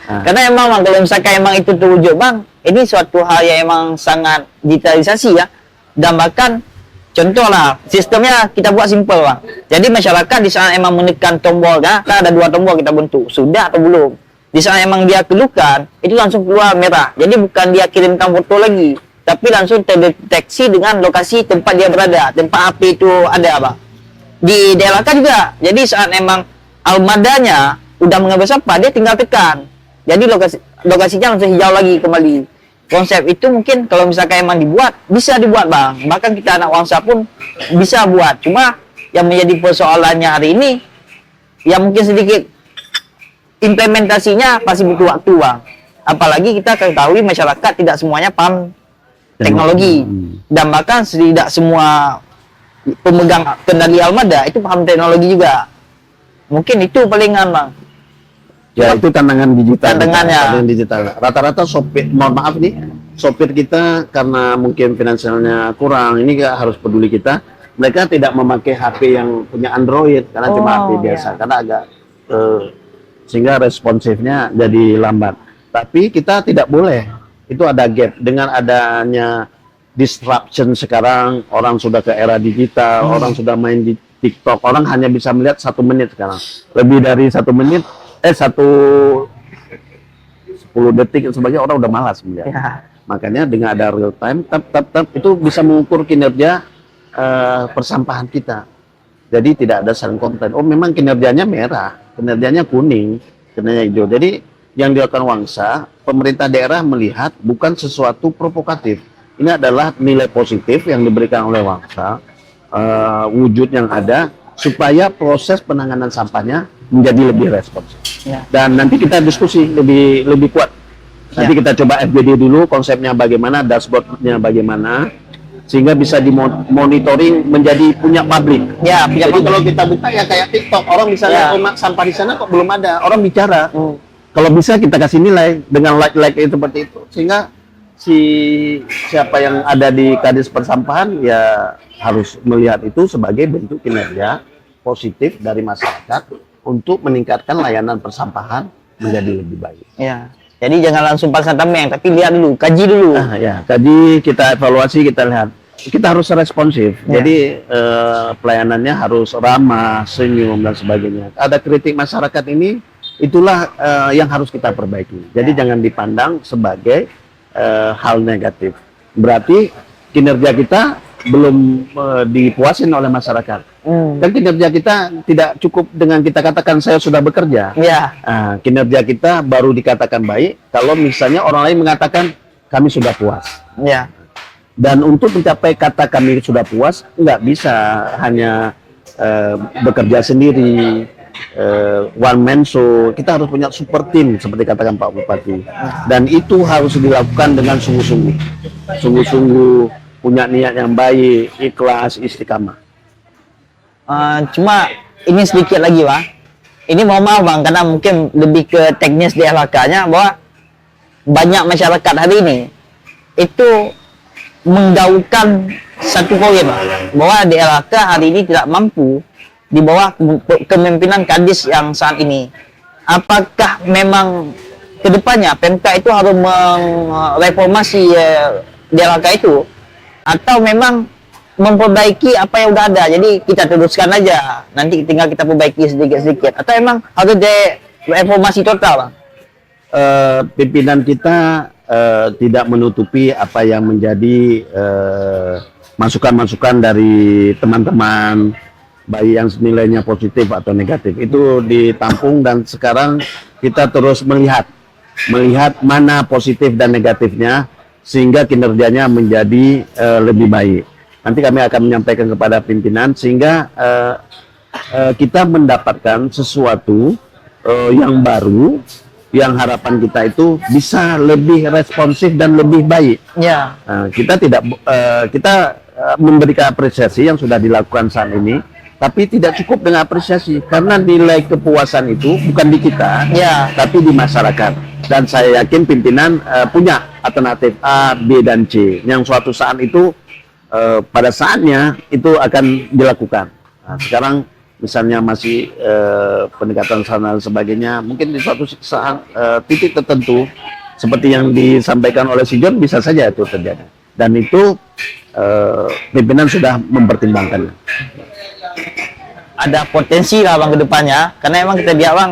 Speaker 2: Nah,
Speaker 1: Karena emang Bang, kalau misalkan emang itu terwujud Bang, ini suatu hal yang emang sangat digitalisasi ya. Dan bahkan contoh lah, sistemnya kita buat simpel Bang. Jadi masyarakat di sana emang menekan tombol kan ada 2 tombol kita bentuk, sudah atau belum. Di sana emang dia kelukan, itu langsung keluar merah. Jadi bukan dia kirimkan foto lagi, tapi langsung terdeteksi dengan lokasi tempat dia berada, tempat api itu ada Bang. Di DLK juga. Jadi saat emang armadanya udah mengambil sampah, dia tinggal tekan. Jadi lokasinya langsung hijau lagi kembali. Konsep itu mungkin kalau misalkan emang dibuat, bisa dibuat Bang. Bahkan kita anak Wangsa pun bisa buat. Cuma yang menjadi persoalannya hari ini, yang mungkin sedikit implementasinya pasti butuh waktu Bang. Apalagi kita ketahui masyarakat tidak semuanya paham teknologi. Dan bahkan tidak semua pemegang kendali armada itu paham teknologi juga. Mungkin itu palingan Bang.
Speaker 2: ya itu tantangan digital.
Speaker 1: Tantangannya.
Speaker 2: Tantangan digital. Rata-rata sopir, mohon maaf nih, sopir kita karena mungkin finansialnya kurang, ini harus peduli kita. Mereka tidak memakai HP yang punya Android karena cuma HP biasa, karena agak sehingga responsifnya jadi lambat. Tapi kita tidak boleh, itu ada gap dengan adanya disruption sekarang, orang sudah ke era digital, orang sudah main di TikTok, orang hanya bisa melihat 1 menit sekarang, lebih dari 1 menit, 10 detik dan sebagainya orang udah malas melihat.
Speaker 1: Ya.
Speaker 2: Makanya dengan ada real time, itu bisa mengukur kinerja persampahan kita. Jadi tidak ada silent content. Oh memang kinerjanya merah, kinerjanya kuning, kinerjanya hijau. Jadi yang dilakukan Wangsa, pemerintah daerah melihat bukan sesuatu provokatif. Ini adalah nilai positif yang diberikan oleh Wangsa, wujud yang ada supaya proses penanganan sampahnya menjadi lebih responsif.
Speaker 1: Ya.
Speaker 2: Dan nanti kita diskusi lebih kuat. Nanti kita coba FGD dulu konsepnya bagaimana, dashboardnya bagaimana, sehingga bisa dimonitoring menjadi punya publik.
Speaker 1: Ya, punya
Speaker 2: Jadi
Speaker 1: publik.
Speaker 2: kalau kita buka ya kayak TikTok, orang misalnya
Speaker 1: Ya.
Speaker 2: sampah di sana kok belum ada, orang bicara. Kalau bisa kita kasih nilai dengan like itu seperti itu, sehingga siapa yang ada di Kadis Persampahan ya harus melihat itu sebagai bentuk kinerja positif dari masyarakat untuk meningkatkan layanan persampahan menjadi lebih baik.
Speaker 1: Ya. Jadi jangan langsung pasang tameng, tapi lihat dulu, kaji dulu.
Speaker 2: Ya, kaji, kita evaluasi, kita lihat. Kita harus responsif.
Speaker 1: Ya.
Speaker 2: Jadi pelayanannya harus ramah, senyum dan sebagainya. Ada kritik masyarakat ini, itulah yang harus kita perbaiki. Jadi jangan dipandang sebagai hal negatif. Berarti kinerja kita belum dipuasin oleh masyarakat. Dan kinerja kita tidak cukup dengan kita katakan saya sudah bekerja.
Speaker 1: Ya.
Speaker 2: Kinerja kita baru dikatakan baik kalau misalnya orang lain mengatakan kami sudah puas.
Speaker 1: Ya.
Speaker 2: Dan untuk mencapai kata kami sudah puas, nggak bisa hanya bekerja sendiri, one man show. Kita harus punya super team seperti katakan Pak Bupati. Dan itu harus dilakukan dengan sungguh-sungguh. Sungguh-sungguh, punya niat yang baik, ikhlas, istiqamah.
Speaker 1: Cuma ini sedikit lagi Bang. Ini mohon maaf Bang, karena mungkin lebih ke teknis di LHK-nya, bahwa banyak masyarakat hari ini itu menggaulkan satu poin Bang, bahwa di LHK hari ini tidak mampu di bawah kepemimpinan Kadis yang saat ini. Apakah memang kedepannya PMK itu harus mereformasi DLHK itu, atau memang memperbaiki apa yang udah ada, jadi kita teruskan aja, nanti tinggal kita perbaiki sedikit-sedikit, atau emang harus reformasi total Bang?
Speaker 2: Pimpinan kita tidak menutupi apa yang menjadi masukan-masukan dari teman-teman, baik yang nilainya positif atau negatif, itu ditampung, dan sekarang kita terus melihat mana positif dan negatifnya sehingga kinerjanya menjadi lebih baik. Nanti kami akan menyampaikan kepada pimpinan sehingga kita mendapatkan sesuatu yang baru, yang harapan kita itu bisa lebih responsif dan lebih baik.
Speaker 1: Ya.
Speaker 2: Kita tidak memberikan apresiasi yang sudah dilakukan saat ini, tapi tidak cukup dengan apresiasi karena nilai kepuasan itu bukan di kita,
Speaker 1: Ya.
Speaker 2: tapi di masyarakat. Dan saya yakin pimpinan punya alternatif A, B, dan C yang suatu saat itu pada saatnya itu akan dilakukan. Sekarang misalnya masih pendekatan sana dan sebagainya, mungkin di suatu saat titik tertentu seperti yang disampaikan oleh si John bisa saja itu terjadi, dan itu pimpinan sudah mempertimbangkannya.
Speaker 1: Ada potensi lah bang ke depannya, karena emang kita lihat bang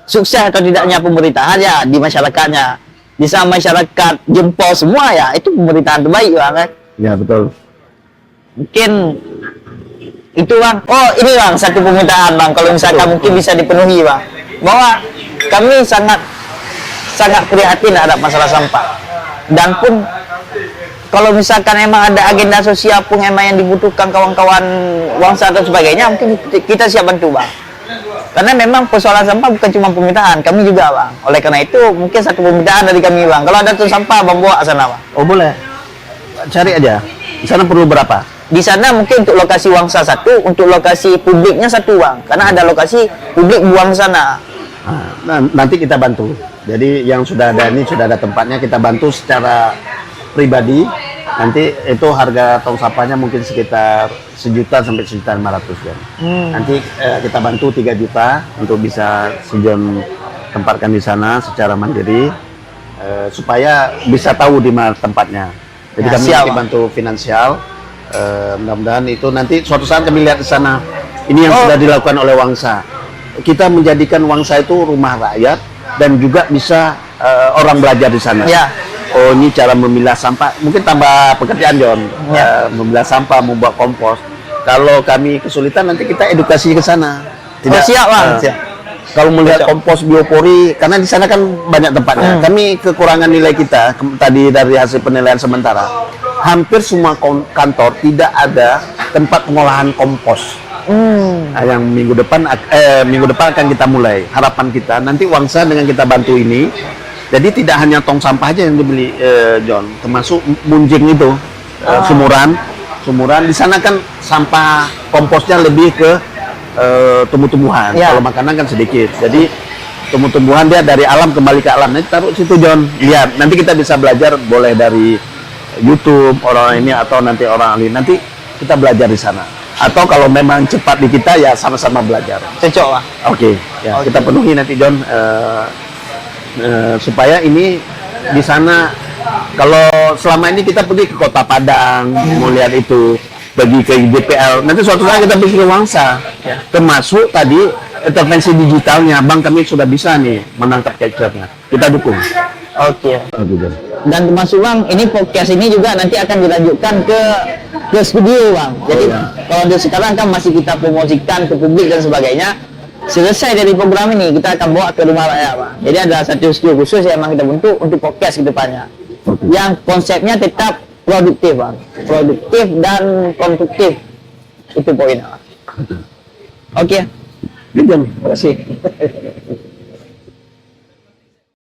Speaker 1: sukses atau tidaknya pemerintahan ya di masyarakatnya. Bisa masyarakat jempol semua ya itu pemerintahan terbaik bang kan.
Speaker 2: Ya betul.
Speaker 1: Mungkin itu bang. Oh ini bang satu permintaan bang, kalau misalkan mungkin bisa dipenuhi bang, bahwa kami sangat prihatin terhadap masalah sampah, dan pun kalau misalkan emang ada agenda sosial pun emang yang dibutuhkan kawan-kawan Wangsa dan sebagainya, mungkin kita siap bantu bang, karena memang persoalan sampah bukan cuma permintaan, kami juga bang. Oleh karena itu mungkin satu permintaan dari kami bang, kalau ada tong sampah bang bawa ke sana bang.
Speaker 2: Oh boleh, cari aja. Di sana perlu berapa?
Speaker 1: Di sana mungkin untuk lokasi Wangsa satu, untuk lokasi publiknya satu bang, karena ada lokasi publik buang sana.
Speaker 2: Nah, nanti kita bantu. Jadi yang sudah ada ini sudah ada tempatnya, kita bantu secara pribadi. Nanti itu harga tong sampahnya mungkin sekitar 1 juta sampai 1.500.000 ya. Nanti kita bantu 3 juta untuk bisa John tempatkan di sana secara mandiri, supaya bisa tahu di mana tempatnya. Jadi
Speaker 1: Ya,
Speaker 2: kami
Speaker 1: siap,
Speaker 2: nanti
Speaker 1: Bang.
Speaker 2: bantu finansial. Mudah-mudahan itu nanti suatu saat kami lihat di sana. Ini yang sudah dilakukan oleh Wangsa. Kita menjadikan Wangsa itu rumah rakyat dan juga bisa orang belajar di sana.
Speaker 1: Ya.
Speaker 2: Oh ini cara memilah sampah, mungkin tambah pekerjaan John.
Speaker 1: Ya.
Speaker 2: Memilah sampah, membuat kompos. Kalau kami kesulitan nanti kita edukasi ke sana.
Speaker 1: Oh, siap bang. Siap.
Speaker 2: Kalau melihat
Speaker 1: Siap.
Speaker 2: kompos biopori, karena di sana kan banyak tempatnya. Kami kekurangan nilai kita tadi dari hasil penilaian sementara. Hampir semua kantor tidak ada tempat pengolahan kompos. Nah, yang minggu depan akan kita mulai. Harapan kita nanti Wangsa dengan kita bantu ini, jadi tidak hanya tong sampah aja yang dibeli, John, termasuk munjing itu, sumuran. Di sana kan sampah komposnya lebih ke tumbuh-tumbuhan.
Speaker 1: Ya.
Speaker 2: Kalau makanan kan sedikit. Jadi tumbuh-tumbuhan dia dari alam kembali ke alam. Nanti taruh situ John. Lihat. Nanti kita bisa belajar boleh dari YouTube orang ini atau nanti orang ahli. Nanti kita belajar di sana. Atau kalau memang cepat di kita ya sama-sama belajar.
Speaker 1: Cocok bang.
Speaker 2: Oke. Ya,
Speaker 1: Oke.
Speaker 2: kita penuhi nanti John, supaya ini di sana. Kalau selama ini kita pergi ke Kota Padang mau lihat itu, pergi ke DPL, nanti suatu saat kita pergi ke Wangsa, termasuk tadi intervensi digitalnya. Bang, kami sudah bisa nih menangkap capture-nya, kita dukung.
Speaker 1: Oke.
Speaker 2: John.
Speaker 1: Dan termasuk bang, ini podcast ini juga nanti akan dilanjutkan ke studio bang. Jadi kalau dari sekarang kan masih kita promosikan ke publik dan sebagainya. Selesai dari program ini kita akan bawa ke rumah rakyat bang. Jadi ada satu studio khusus yang memang kita bentuk untuk podcast ke depannya. Yang konsepnya tetap produktif bang, produktif dan konstruktif, itu poinnya. Oke.
Speaker 2: John.
Speaker 1: Terima kasih.